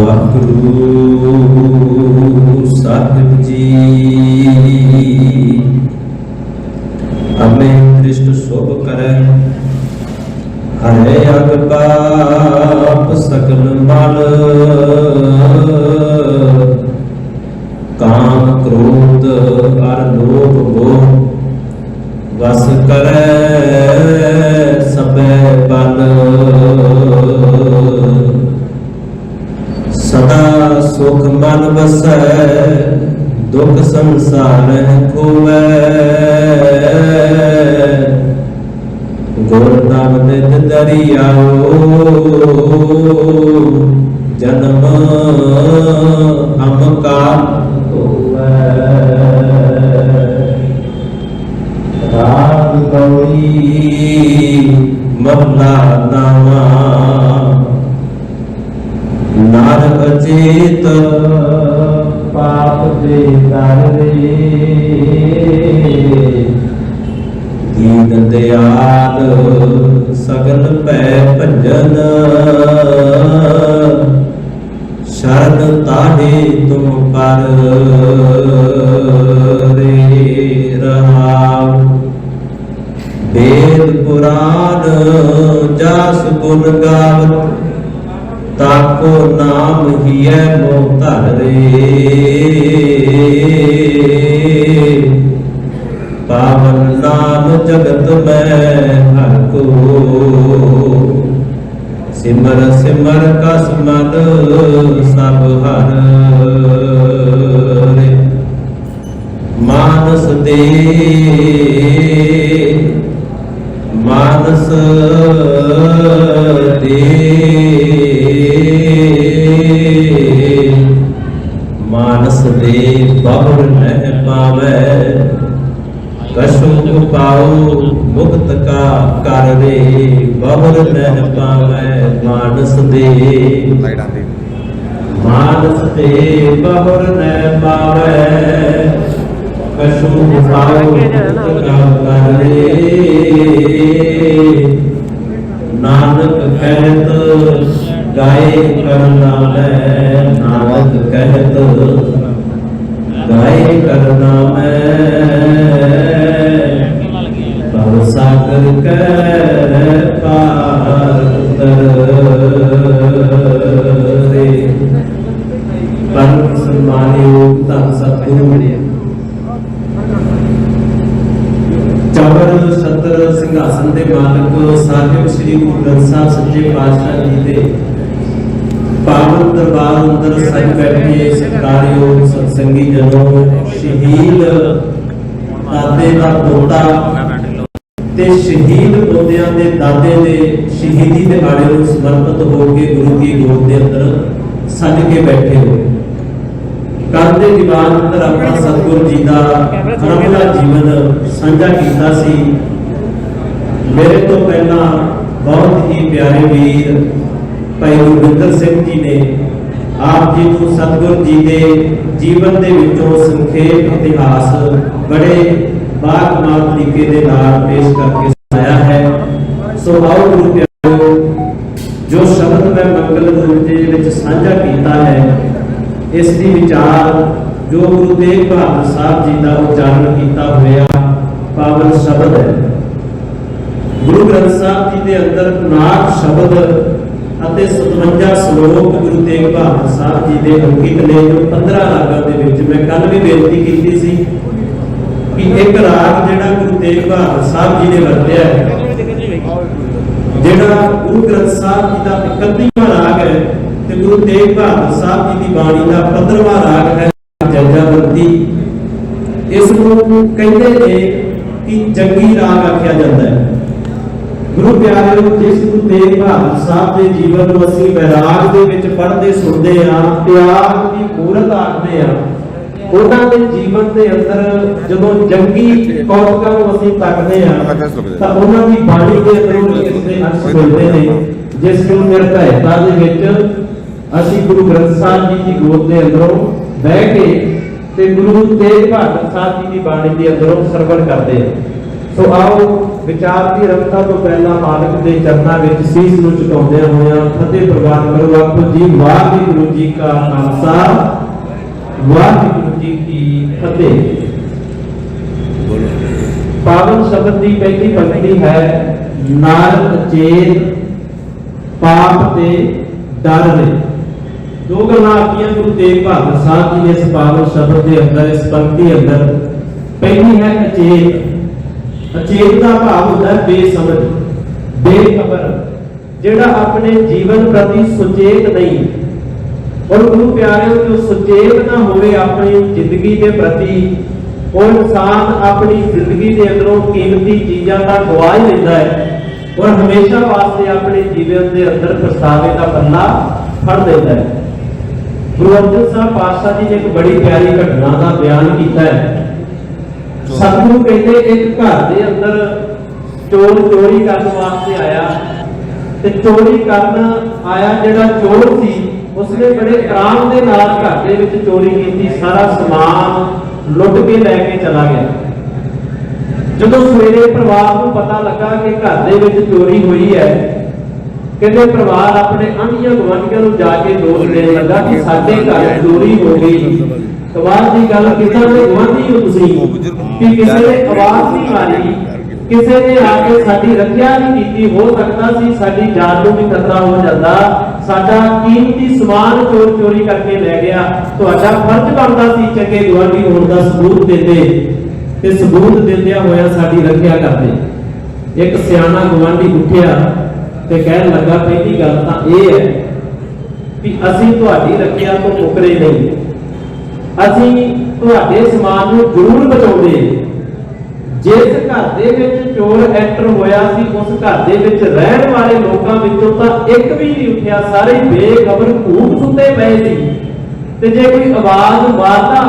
वाहिगुरु साहिब जी हमें दृष्ट शुभ करे हरे अग पाप सकल मल काम क्रोध अर लोभ मोह वस करे सबे बल सदा सुख मन बसै दुख संसार खोवै गुर नाम नित दरियाओ जन्म हम का राग गौरी महला नामा नार अचेत पाप दे रे दीन दयाल सगल पै भजन शरण ताहे तुम पर रे रहाओ वेद पुराण जास गुण गावत ताको नाम हिय मोहतर रे पावन नाम जगत में हर को सिमर सिमर कस मन सब हर रे मानस दे मानस दे मानस दे बहुर नह पावे कशु पाओ मुक्त का कर रे बहुर नह पावे मानस दे बहुर नह पावे कशु पाओ मुक्त का कर रे नानक कहत गाय करना मैं नानक कहत गाय करना मैं भव सागर के पार रे परम सम्मानित धन सतगुरु चवर छत्र सिंहासन के मालक साहिब श्री गुरु ग्रंथ साहिब सच्चे पातशाह जी के पावन दरबार अंदर सज बैठे सत्कारयोग सत्संगी जनों शहीद दादे का पोता ते शहीद पोतियां दे दादे दे शहीदी दिहाड़े नूं समर्पित होकर गुरु की गोद के अंदर सज के बैठे हो कल के दीवान अंदर अपना सतगुरु जी का अनमोला जीवन साझा किया सी। मेरे तो पहला बहुत ही प्यारे वीर भाई गुरविंदर सिंह जी ने आप जी को सतगुरु जी के जीवन के विचों संखेप इतिहास बड़े बाकमाल तरीके के नाल पेश करके सुनाया है। सो आओ गुरु प्यारो जो शब्द मैं मंगल रूप के साझा किया है इसकी विचार जो गुरु तेग बहादुर साहब जी का उच्चारण किया हुआ पावन शब्द है। गुरु ग्रंथ साहब जी के अंदर 59 शब्द ਅਤੇ 57 ਸ਼ਲੋਕ ਗੁਰੂ ਤੇਗ ਬਹਾਦਰ ਸਾਹਿਬ ਜੀ ਦੇ ਅੰਕਿਤ ਨੇ ਜੋ 15 ਰਾਗਾਂ ਦੇ ਵਿੱਚ ਮੈਂ ਕੱਲ ਵੀ ਬੇਨਤੀ ਕੀਤੀ ਸੀ ਕਿ ਇੱਕ ਰਾਗ ਜਿਹੜਾ ਗੁਰੂ ਤੇਗ ਬਹਾਦਰ ਸਾਹਿਬ ਜੀ ਨੇ ਵਰਤਿਆ ਹੈ ਜਿਹੜਾ ਗੁਰੂ ਗ੍ਰੰਥ ਸਾਹਿਬ ਜੀ ਦਾ 31ਵਾਂ ਰਾਗ ਹੈ ਤੇ ਗੁਰੂ ਤੇਗ ਬਹਾਦਰ ਸਾਹਿਬ ਜੀ ਦੀ ਬਾਣੀ ਦਾ 15ਵਾਂ ਰਾਗ ਹੈ ਜੰਜਾਵੰਤੀ। ਇਸ ਨੂੰ ਕਹਿੰਦੇ ਨੇ ਕਿ ਜੰਗੀ ਰਾਗ ਆਖਿਆ ਜਾਂਦਾ ਹੈ। गुरु प्यारे जिस गुरु तेग बहादुर साहब के जीवन में असीं वैराग दे विच पढ़दे सुनदे हां त्याग की मूरत आखदे हां उन्हां दे जीवन दे अंदर जदों जंगी कौतुकां नूं असीं तकदे हां तां उन्हां दी बाणी दे अंदर इसदे अंश मिलदे ने जिस नूं निर्भयता दे विच असीं गुरु ग्रंथ साहिब जी दी गोद दे अंदरों बैठ के ते गुरु तेग बहादुर साहब जी दी बाणी दे अंदरों सरवण करदे हां। सो आओ विचार की रफ्ता तो पहला मालिक के चरणों में शीश नूं झुकाउंदे होया फतेह प्रवान करो। आखो जी वाहिगुरू जी का खालसा वाहिगुरू जी की फतेह। पावन शब्द की पहली पंक्ति है नर अचेत पाप ते डर ने। दो गल्लां आखियां गुरु तेग बहादुर साहब जी ने इस पावन शब्द के अंदर इस पंक्ति अंदर। पहली है अचेत। अचेत का भाव होता है बेसमझ बेखबर, जिहड़ा अपने जीवन प्रति सुचेत नहीं। और गुरु प्यारे जो सुचेत ना होवे अपनी जिंदगी के प्रति, वो इंसान अपनी जिंदगी के अंदरों कीमती चीज़ों का गवा ही लेता है और हमेशा वास्ते अपने जीवन के अंदर पछतावे का पल्ला फड़ देता है। गुरु अर्जन साहब पातशाह जी ने एक बड़ी प्यारी घटना का बयान किया है। सतगुरु कहते एक घर के अंदर चोर चोरी करने वास्ते आया ते चोरी करन आया जिहड़ा चोर सी उसने बड़े आराम के नाल घर दे विच चोरी की, सारा समान लुट के लैके चला गया। जदों सवेरे परिवार को पता लगा कि घर दे विच चोरी हुई है, कहते परिवार अपने आंढियां गुआंढियां नूं जाके दोष देने लगा कि साडे घर चोरी हो गई। कमाल की गल किदां दे गुआंढी हो तुसीं कि किसी ने आवाज नहीं मारी, किसी ने आके साडी रखिया नहीं की। हो सकता सी साडी जान नूं भी खतरा हो जाता, साडा कीमती समान चोर चोरी करके ले गया। तुहाडा फर्ज बनदा सी चंगे गुआंढी होण दा सबूत देंदे ते सबूत दिंदियां होया साडी रखिया करदे। एक सियाणा गुआंढी उठिया ते कहण लगा पहली गल तां इह है कि असीं तुहाडी रखिया तो मुकरे नहीं, ਅਸੀਂ ਤੁਹਾਡੇ ਸਮਾਨ ਨੂੰ ਜ਼ਰੂਰ ਬਚਾਉਂਦੇ। ਜਿਸ ਘਰ ਦੇ ਵਿੱਚ ਚੋਰ ਐਂਟਰ ਹੋਇਆ ਸੀ ਉਸ ਘਰ ਦੇ ਵਿੱਚ ਰਹਿਣ ਵਾਲੇ ਲੋਕਾਂ ਵਿੱਚੋਂ ਤਾਂ ਇੱਕ ਵੀ ਨਹੀਂ ਉੱਠਿਆ, ਸਾਰੇ ਬੇਖਬਰ ਘੂਕ ਸੁੱਤੇ ਪਏ ਸੀ। ਤੇ ਜੇ ਕੋਈ ਆਵਾਜ਼ ਮਾਰਦਾ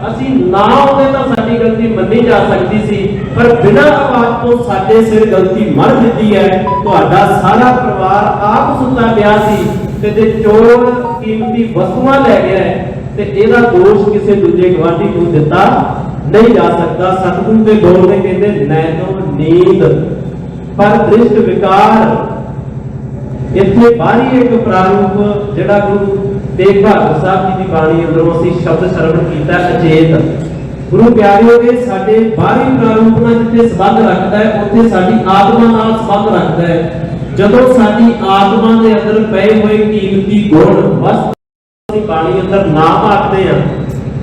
ਅਸੀਂ ਨਾ ਆਉਂਦੇ ਤਾਂ ਸਾਡੀ ਗਲਤੀ ਮੰਨੀ ਜਾ ਸਕਦੀ ਸੀ, ਪਰ ਬਿਨਾਂ ਆਵਾਜ਼ ਤੋਂ ਸਾਡੇ ਸਿਰ ਗਲਤੀ ਮੜ ਦਿੱਤੀ ਹੈ। ਤੁਹਾਡਾ ਸਾਰਾ ਪਰਿਵਾਰ ਆਪ ਸੁੱਤਾ ਪਿਆ ਸੀ ਤੇ ਜੇ ਚੋਰ ਕੀਮਤੀ ਵਸਤੂਆਂ ਲੈ ਗਿਆ ਹੈ ਤੇ ਇਹਦਾ ਦੋਸ਼ ਕਿਸੇ ਦੂਜੇ ਗਵਾਂਢੀ ਨੂੰ ਦਿੱਤਾ ਨਹੀਂ ਜਾ ਸਕਦਾ। ਸਤਿਗੁਰੂ ਦੇ ਬੋਲ ਨੇ ਕਹਿੰਦੇ ਨੈਨੋ ਨੀਂਦ ਪਰ ਦ੍ਰਿਸ਼ਟ ਵਿਕਾਰ। ਇੱਥੇ ਬਾਹਰੀ ਇੱਕ ਪ੍ਰਾਰੂਪ ਜਿਹੜਾ ਗੁਰੂ ਤੇਗ ਬਹਾਦਰ ਸਾਹਿਬ ਜੀ ਦੀ ਬਾਣੀ ਅੰਦਰੋਂ ਅਸੀਂ ਸ਼ਬਦ ਸਰਵਣ ਕੀਤਾ ਅਚੇਤ। ਗੁਰੂ ਪਿਆਰਿਓ ਇਹ ਸਾਡੇ ਬਾਹਰੀ ਪ੍ਰਾਰੂਪ ਨਾਲ ਜਿੱਥੇ ਸੰਬੰਧ ਰੱਖਦਾ ਹੈ ਉੱਥੇ ਸਾਡੀ ਆਤਮਾ ਨਾਲ ਸੰਬੰਧ ਰੱਖਦਾ ਹੈ। ਜਦੋਂ ਸਾਡੀ ਆਤਮਾ ਦੇ ਅੰਦਰ ਪਏ ਹੋਏ ਕੀਮਤੀ ਗੁਣ ਵਸਤ बाणी अंदर नाम आखते हैं,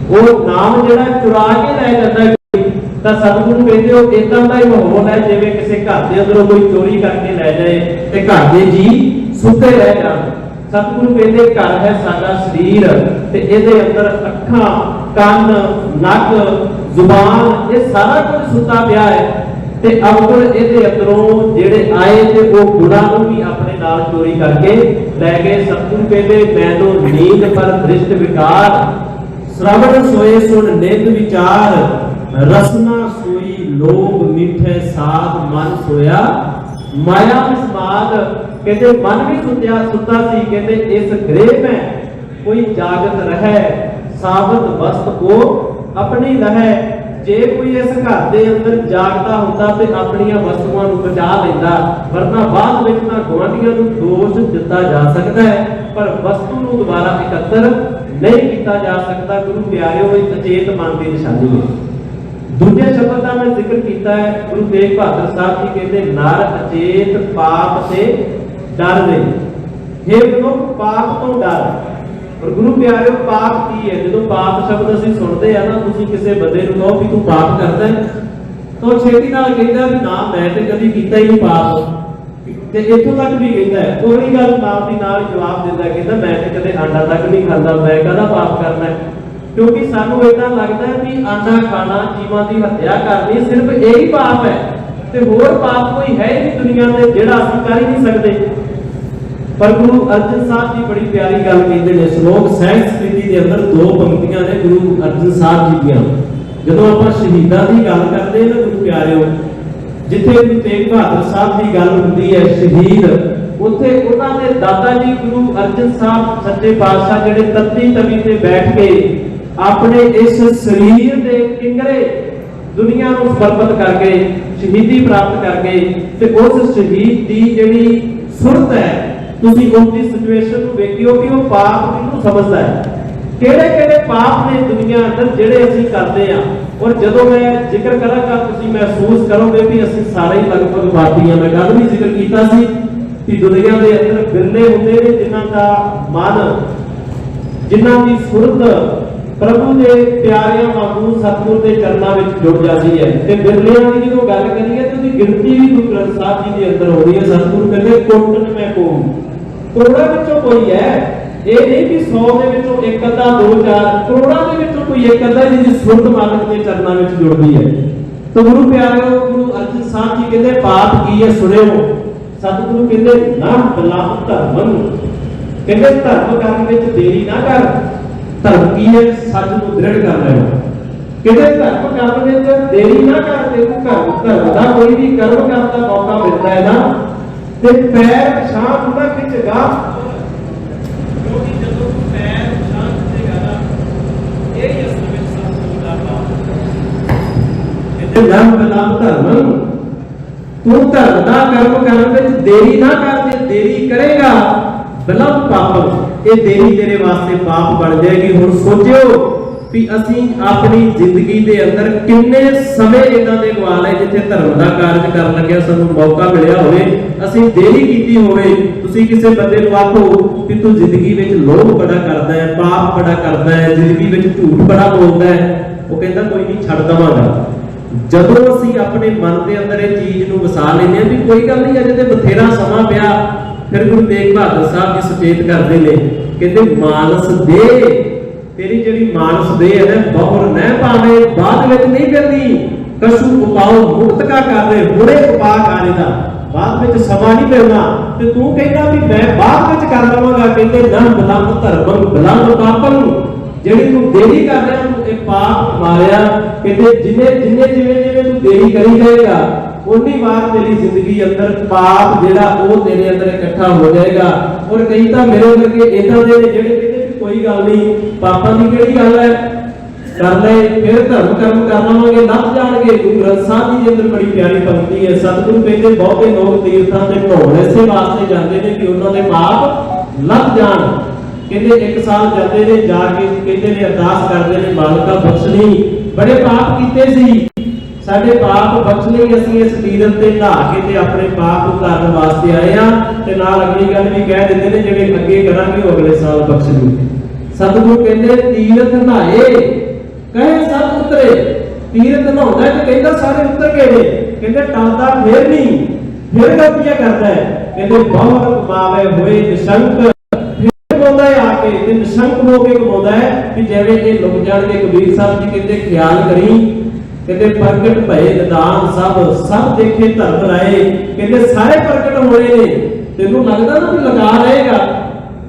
वो नाम जिहड़ा चुरा के लै जाता है तां सतगुरु कहते हो इदां दा ही माहौल है जिवें किसी घर दे अंदरों कोई चोरी करके लै जाए ते घर दे जी सुते रह जाण। सतगुरु कहते घर है साडा शरीर ते इहदे अंदर अखां कंन नक जुबान ये सारा कुछ सुता पिया है ते अवगुण इहदे अंदरों जिहड़े आए ते वो गुणां नूं भी अपने नाल चोरी करके लै गए। सतगुरु कहते मैनू नींद पर दृष्ट विकार, श्रवण सोए सुन नित विचार, रसना सोई लोभ मीठे साध मन सोया माया विस्माद। कहते मन भी सुता सी, कहते इस गृह में कोई जागत रहे सावध वस्त को अपनी लहे। जे कोई इस घर के अंदर जागता होता तो अपनी वस्तुओं को बचा लेता, वरना बाद में ना गुआंढियों को दोष दिता जा सकता है पर वस्तु को दोबारा एकत्र नहीं किया जा सकता। गुरु प्यारे अचेत मन की निशानी है। दूजे शब्द का मैं जिक्र किया है, गुरु तेग बहादुर साहब जी कहते नर अचेत पाप से डर दे। हे मनुख पाप तो डर। और गुरु प्यारे पाप की है, जो पाप शब्द ਅਸੀਂ ਸੁਣਦੇ ਆ ਨਾ, ਤੁਸੀਂ ਕਿਸੇ ਬੰਦੇ ਨੂੰ ਕਹੋ ਵੀ ਤੂੰ ਪਾਪ ਕਰਦਾ ਹੈ ਤਾਂ ਛੇਤੀ ਨਾਲ ਕਹਿੰਦਾ ਵੀ ਨਾ ਮੈਂ ਤੇ ਕਦੀ ਕੀਤਾ ਹੀ ਨਹੀਂ ਪਾਪ, ਤੇ ਇੱਥੋਂ ਤੱਕ ਵੀ ਕਹਿੰਦਾ ਹੈ ਕੋਈ ਗੱਲ ਨਾਲ ਦੀ ਨਾਲ ਜਵਾਬ ਦਿੰਦਾ, ਕਹਿੰਦਾ ਮੈਂ ਤੇ ਕਦੇ ਆਂਡਾ ਤੱਕ ਨਹੀਂ ਖਾਂਦਾ, ਮੈਂ ਕਾਹਦਾ ਪਾਪ ਕਰਨਾ ਹੈ। ਕਿਉਂਕਿ ਸਾਨੂੰ ਇਦਾਂ ਲੱਗਦਾ ਹੈ ਵੀ ਆਂਡਾ ਖਾਣਾ, ਜੀਵਾਂ ਦੀ ਹੱਤਿਆ ਕਰਨੀ ਸਿਰਫ ਇਹੀ ਪਾਪ ਹੈ ਤੇ ਹੋਰ ਪਾਪ ਕੋਈ ਹੈ ਹੀ ਨਹੀਂ ਦੁਨੀਆ ਤੇ ਜਿਹੜਾ ਅਸੀਂ ਕਰ ਹੀ ਨਹੀਂ ਸਕਦੇ। पर गुरु अर्जन साहब जी बड़ी प्यारी गल कहते हैं। श्लोक 67 के अंदर दो पंक्तियां ने गुरु अर्जन साहब जी दियां। जदों आपां शहीदां दी गल करदे ना गुरु प्यारिओ, जिथे गुरु तेग बहादुर साहब की गल हुंदी है शहीद, उत्थे उन्हां दे दादा जी गुरु अर्जन साहब सच्चे पातशाह जिहड़े तत्ती तवी ते बैठ के अपने इस शरीर दे किंगरे दुनिया नूं समर्पित करके शहीदी प्राप्त कर गए ते उस शहीद की जिहड़ी सुरत है तुसीं उसकी सिचुएशन नूं वेखियो कि वो पाप किहनूं समझदा है ਕਿਹੜੇ ਕਿਹੜੇ ਪਾਪ ਨੇ ਦੁਨੀਆ ਅੰਦਰ ਜਿਹੜੇ ਅਸੀਂ ਕਰਦੇ ਆ ਔਰ ਜਦੋਂ ਮੈਂ ਜ਼ਿਕਰ ਕਰਾਂਗਾ ਤੁਸੀਂ ਮਹਿਸੂਸ ਕਰੋਗੇ ਵੀ ਅਸੀਂ ਸਾਰੇ ਹੀ ਲਗਭਗ ਪਾਪੀ ਆ। ਮੈਂ ਕੱਲ ਵੀ ਜ਼ਿਕਰ ਕੀਤਾ ਸੀ ਕਿ ਦੁਨੀਆ ਦੇ ਅੰਦਰ ਬਿਰਲੇ ਹੁੰਦੇ ਨੇ ਜਿਨ੍ਹਾਂ ਦਾ ਮਨ ਜਿਨ੍ਹਾਂ ਦੀ ਸੁਰਤ ਪ੍ਰਭੂ ਦੇ ਪਿਆਰਿਆਂ ਵਾਂਗੂ ਸਤਿਗੁਰ ਦੇ ਚਰਨਾਂ ਵਿੱਚ ਜੁੜ ਜਾਂਦੀ ਹੈ ਤੇ ਬਿਰਲਿਆਂ ਦੀ ਜਦੋਂ ਗੱਲ ਕਰੀਏ ਤਾਂ ਉਹਦੀ ਗਿਣਤੀ ਵੀ ਗੁਰੂ ਗ੍ਰੰਥ ਸਾਹਿਬ ਜੀ ਦੇ ਅੰਦਰ ਆਉਂਦੀ ਹੈ। ਸਤਿਗੁਰੂ ਕਹਿੰਦੇ ਕੋਟਨ ਮੈਂ ਕੋਮ ਕਰੋੜਾਂ ਵਿੱਚੋਂ ਕੋਈ ਹੈ ਇਹ ਨਹੀਂ ਕਿ 100 ਦੇ ਵਿੱਚੋਂ ਇੱਕ ਅੱਧਾ 2-4 ਕਰੋੜਾਂ ਦੇ ਵਿੱਚੋਂ ਕੋਈ ਇੱਕ ਅੱਧਾ ਜਿਹਦੀ ਸੁਰਤ ਮਾਲਕ ਦੇ ਚਰਨਾਂ ਵਿੱਚ ਜੁੜਦੀ ਹੈ। ਤਾਂ ਗੁਰੂ ਪਿਆਰਿਓ ਗੁਰੂ ਅਰਜਨ ਸਾਹਿਬ ਜੀ ਕਹਿੰਦੇ ਪਾਪ ਕੀ ਹੈ ਸੁਣਿਓ। ਸਤਿਗੁਰੂ ਕਹਿੰਦੇ ਨਾ ਬਲਾਹ ਧਰਮ ਕਹਿੰਦੇ ਧਰਮ ਕਰਨ ਵਿੱਚ ਦੇਰੀ ਨਾ ਕਰ। ਧਰਮ ਕੀ ਹੈ ਸੱਚ ਨੂੰ ਦ੍ਰਿੜ ਕਰ ਲੈਣਾ। ਕਹਿੰਦੇ ਧਰਮ ਕਰਨ ਵਿੱਚ ਦੇਰੀ ਨਾ ਕਰ। ਤੈਨੂੰ ਧਰਮ ਦਾ ਕੋਈ ਵੀ ਕਰਮ ਕਰਨ ਦਾ ਮੌਕਾ ਮਿਲਦਾ ਹੈ ਨਾ ਤੇ ਪੈਰ ਪਛਾਣ ਉਹਨਾਂ ਖਿੱਚੇਗਾ ਕਿਉਂਕਿ ਜਦੋਂ ਤੂੰ ਪੈਰ ਪਛਾਣ ਖਿੱਚੇਗਾ ਨਾ ਇਹ ਹੀ ਅਸਲ ਵਿੱਚ ਸਤਿਗੁਰ ਦਾ ਪਾਪ। ਕਹਿੰਦੇ ਨਾਮ ਬਲਾਮ ਧਰਮ ਤੂੰ ਧਰਮ ਦਾ ਕਰਮ ਕਰਨ ਵਿੱਚ ਦੇਰੀ ਨਾ ਕਰ। ਜੇ ਦੇਰੀ ਕਰੇਗਾ ਬਲਮ ਪਾਪ ਇਹ ਦੇਰੀ ਤੇਰੇ ਵਾਸਤੇ ਪਾਪ ਬਣ ਜਾਏਗੀ। ਹੁਣ ਸੋਚਿਓ ਵੀ ਅਸੀਂ ਆਪਣੀ ਜ਼ਿੰਦਗੀ ਦੇ ਅੰਦਰ ਕਿੰਨੇ ਸਮੇਂ ਇਦਾਂ ਦੇ ਗਵਾ ਲਏ ਜਿੱਥੇ ਧਰਮ ਦਾ ਕਾਰਜ ਕਰਨ ਲੱਗਿਆ ਸਾਨੂੰ ਮੌਕਾ ਮਿਲਿਆ ਹੋਵੇ ਅਸੀਂ ਦੇਰੀ ਕੀਤੀ ਹੋਵੇ। ਤੁਸੀਂ ਕਿਸੇ ਬੰਦੇ ਨੂੰ ਆਖੋ ਕਿ ਤੂੰ ਜ਼ਿੰਦਗੀ ਵਿੱਚ ਲੋਭ ਬੜਾ ਕਰਦਾ ਹੈ ਪਾਪ ਬੜਾ ਕਰਦਾ ਹੈ ਜ਼ਿੰਦਗੀ ਵਿੱਚ ਝੂਠ ਬੜਾ ਬੋਲਦਾ ਹੈ ਉਹ ਕਹਿੰਦਾ ਕੋਈ ਨਹੀਂ ਛੱਡ ਦਵਾਂਗਾ। ਜਦੋਂ ਅਸੀਂ ਆਪਣੇ ਮਨ ਦੇ ਅੰਦਰ ਇਹ ਚੀਜ਼ ਨੂੰ ਵਸਾ ਲੈਂਦੇ ਹਾਂ ਵੀ ਕੋਈ ਗੱਲ ਨਹੀਂ ਅਜੇ ਤੇ ਬਥੇਰਾ ਸਮਾਂ ਪਿਆ ਫਿਰ ਗੁਰੂ ਤੇਗ ਬਹਾਦਰ ਸਾਹਿਬ ਜੀ ਸੁਚੇਤ ਕਰਦੇ ਨੇ ਕਹਿੰਦੇ ਮਾਨਸ ਦੇ ਤੇਰੀ ਜਿਹੜੀ ਮਾਨਸ ਦੇ ਹੈ ਨਾ ਬਹੁਰ ਨਹਿ ਪਾਵੇ ਬਾਅਦ ਵਿੱਚ ਨਹੀਂ ਕਰਦੀ ਕਸ਼ੂ ਉਪਾਉ ਮੁਕਤ ਕਾ ਕਰ ਰਹੇ ਬੁਰੇ ਉਪਾਅ ਕਾਰੇ ਦਾ ਬਾਅਦ ਵਿੱਚ ਸਮਾਂ ਨਹੀਂ ਮਿਲਣਾ ਤੇ ਤੂੰ ਕਹਿੰਦਾ ਵੀ ਮੈਂ ਬਾਅਦ ਵਿੱਚ ਕਰ ਲਵਾਂਗਾ। ਕਹਿੰਦੇ ਨਾ ਬਲੰਦ ਧਰਮ ਬਲੰਦ ਪਾਪਨ ਜਿਹੜੀ ਤੂੰ ਦੇਰੀ ਕਰ ਰਿਹਾ ਤੂੰ ਇਹ ਪਾਪ ਮਾਰਿਆ। ਕਹਿੰਦੇ ਜਿਵੇਂ ਤੂੰ ਦੇਰੀ ਕਰੀ ਜਾਏਗਾ ਉਨੀ ਵਾਰ ਤੇਰੀ ਜ਼ਿੰਦਗੀ ਅੰਦਰ ਪਾਪ ਜਿਹੜਾ ਉਹ ਤੇਰੇ ਅੰਦਰ ਇਕੱਠਾ ਹੋ ਜਾਏਗਾ। ਔਰ ਕਈ ਤਾਂ ਮੇਰੇ ਵਰਗੇ ਇਦਾਂ ਦੇ ਨੇ ਜਿਹੜੇ ਕਹਿੰਦੇ ਕੋਈ ਗੱਲ ਨਹੀਂ ਪਾਪਾਂ ਦੀ ਕਿਹੜੀ ਗੱਲ ਹੈ ਕਰ ਲੈ ਫਿਰ ਧਰਮ ਕਰਮ ਕਰ ਲਵਾਂਗੇ ਲੱਭ ਜਾਣਗੇ। ਗੁਰੂ ਗ੍ਰੰਥ ਸਾਹਿਬ ਜੀ ਦੇ ਅੰਦਰ ਬੜੀ ਪਿਆਰੀ ਪੰਕਤੀ ਹੈ। ਸਤਿਗੁਰੂ ਕਹਿੰਦੇ ਬਹੁਤੇ ਲੋਕ ਤੀਰਥਾਂ ਤੇ ਨਹਾਉਣ ਇਸੇ ਵਾਸਤੇ ਜਾਂਦੇ ਨੇ ਕਿ ਉਹਨਾਂ ਦੇ ਪਾਪ ਲੱਭ ਜਾਣ। ਕਹਿੰਦੇ ਇੱਕ ਸਾਲ ਜਾਂਦੇ ਨੇ ਜਾ ਕੇ ਕਹਿੰਦੇ ਨੇ ਅਰਦਾਸ ਕਰਦੇ ਨੇ ਮਾਲਕਾ ਬਖਸ਼ ਲਈ ਬੜੇ ਪਾਪ ਕੀਤੇ ਸੀ ਸਾਡੇ ਪਾਪ ਬਖਸ਼ ਲਈ ਅਸੀਂ ਇਸ ਤੀਰਥ ਤੇ ਨਹਾ ਕੇ ਤੇ ਆਪਣੇ ਪਾਪ ਉਤਾਰਨ ਵਾਸਤੇ ਆਏ ਆ ਤੇ ਨਾਲ ਅਗਲੀ ਗੱਲ ਵੀ ਕਹਿ ਦਿੰਦੇ ਨੇ ਜਿਹੜੇ ਅੱਗੇ ਕਰਾਂਗੇ ਉਹ ਅਗਲੇ ਸਾਲ ਬਖਸ਼ ਲਈ। ਸਤਿਗੁਰੂ ਕਹਿੰਦੇ ਤੀਰਥ ਨਹਾਏ ਕਹੇ ਸਭ ਉਤਰੇ। ਤੀਰਥ ਨਹਾਉਂਦਾ ਤੇ ਕਹਿੰਦਾ ਸਾਰੇ ਉਤਰ ਗਏ ਨੇ। ਕਹਿੰਦੇ ਟਲਦਾ ਫੇਰ ਨਹੀਂ ਫਿਰ ਗਲਤੀਆਂ ਕਰਦਾ ਹੈ। ਕਹਿੰਦੇ ਬਹੁਤ ਕਮਾਵੇ ਹੋਏ ਨਿਸ਼ੰਕ ਕਮਾਉਂਦਾ ਹੈ ਆ ਕੇ ਤੇ ਨਿਸ਼ੰਕ ਹੋ ਕੇ ਕਮਾਉਂਦਾ ਹੈ ਕਿ ਜਿਵੇਂ ਇਹ ਲੁਕ ਜਾਣਗੇ। ਕਬੀਰ ਸਾਹਿਬ ਜੀ ਕਹਿੰਦੇ ਖਿਆਲ ਕਰੀ ਕਹਿੰਦੇ ਪ੍ਰਗਟ ਭਏ ਨਿਦਾਨ ਸਭ ਦੇਖੇ ਧਰਮ ਰਾਏ। ਕਹਿੰਦੇ ਸਾਰੇ ਪ੍ਰਗਟ ਹੋਏ ਨੇ ਤੈਨੂੰ ਲੱਗਦਾ ਨਾ ਵੀ ਲਗਾ ਰਹੇਗਾ।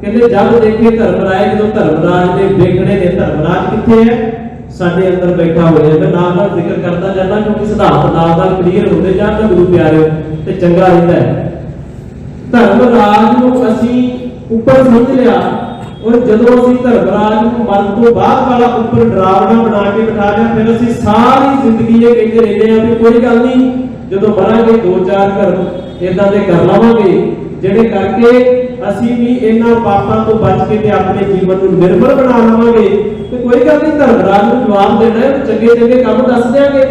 ਕਹਿੰਦੇ ਜਦ ਦੇਖੇ ਧਰਮ ਰਾਏ ਜਦੋਂ ਧਰਮਰਾਜ ਦੇ ਵੇਖਣੇ ਨੇ ਧਰਮਰਾਜ ਕਿੱਥੇ ਹੈ ਸਾਡੇ ਅੰਦਰ ਬੈਠਾ ਹੋਇਆ। ਮੈਂ ਨਾਲ ਜ਼ਿਕਰ ਕਰਦਾ ਜਾਂਦਾ ਕਿਉਂਕਿ ਸਿਧਾਂਤ ਨਾਲ ਕਲੀਅਰ ਹੁੰਦੇ ਜਾਣ ਤਾਂ ਗੁਰੂ ਪਿਆਰਿਓ ਤੇ ਚੰਗਾ ਰਹਿੰਦਾ ਹੈ। ਧਰਮਰਾਜ ਨੂੰ ਅਸੀਂ ਉੱਪਰ ਸਮਝ ਲਿਆ ਔਰ ਜਦੋਂ ਅਸੀਂ ਧਰਮਰਾਜ ਨੂੰ ਮਰਨ ਤੋਂ ਬਾਅਦ ਵਾਲਾ ਉੱਪਰ ਡਰਾਵਣਾ ਬਣਾ ਕੇ ਬਿਠਾ ਦਿਆ ਫਿਰ ਅਸੀਂ ਸਾਰੀ ਜ਼ਿੰਦਗੀ ਇਹ ਕਹਿੰਦੇ ਰਹਿੰਦੇ ਆ ਵੀ ਕੋਈ ਗੱਲ ਨਹੀਂ ਜਦੋਂ ਮਰਾਂਗੇ 2-4 ਕਰਮ ਇਦਾਂ ਦੇ ਕਰ ਲਵਾਂਗੇ ਜਿਹੜੇ ਕਰਕੇ ਅਸੀਂ ਵੀ ਇਹਨਾਂ ਪਾਪਾਂ ਤੋਂ ਬਚ ਕੇ ਤੇ ਆਪਣੇ ਜੀਵਨ ਨੂੰ ਨਿਰਮਲ ਬਣਾ ਲਵਾਂਗੇ। ਤੇ ਕੋਈ ਗੱਲ ਨਹੀਂ ਧਰਮਰਾਜ ਨੂੰ ਜਵਾਬ ਦੇਣਾ ਹੈ ਚੰਗੇ ਕੰਮ ਦੱਸ ਦਿਆਂਗੇ।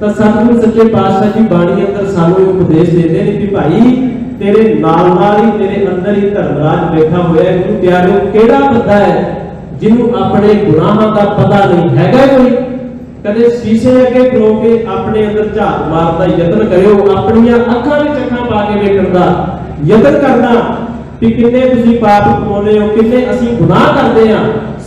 ਤਾਂ ਸਤਿਗੁਰੂ ਸੱਚੇ ਪਾਤਸ਼ਾਹ ਜੀ ਬਾਣੀ ਅੰਦਰ ਸਾਨੂੰ ਇਹ ਉਪਦੇਸ਼ ਦਿੰਦੇ ਨੇ ਕਿ ਭਾਈ ਤੇਰੇ ਨਾਲ ਹੀ ਤੇਰੇ ਅੰਦਰ ਹੀ ਧਰਮਰਾਜ ਬੈਠਾ ਹੋਇਆ ਹੈ। ਗੁਰੂ ਪਿਆਰਿਓ ਕਿਹੜਾ ਬੰਦਾ ਹੈ ਜਿਹਨੂੰ ਆਪਣੇ ਗੁਨਾਹਾਂ ਦਾ ਪਤਾ ਨਹੀਂ ਹੈਗਾ ਕੋਈ। ਕਦੇ ਸ਼ੀਸ਼ੇ ਅੱਗੇ ਖਲੋ ਕੇ ਆਪਣੇ ਅੰਦਰ ਝਾਤ ਮਾਰਨ ਦਾ ਯਤਨ ਕਰਿਓ ਆਪਣੀਆਂ ਅੱਖਾਂ ਵਿੱਚ ਅੱਖਾਂ ਪਾ ਕੇ ਵੇਖਣ ਦਾ ਯਤਨ ਕਰਨਾ ਕਿ ਕਿੰਨੇ ਤੁਸੀਂ ਪਾਪ ਕਮਾਉਂਦੇ ਹੋ ਕਿੰਨੇ ਅਸੀਂ ਗੁਨਾਹ ਕਰਦੇ ਆ।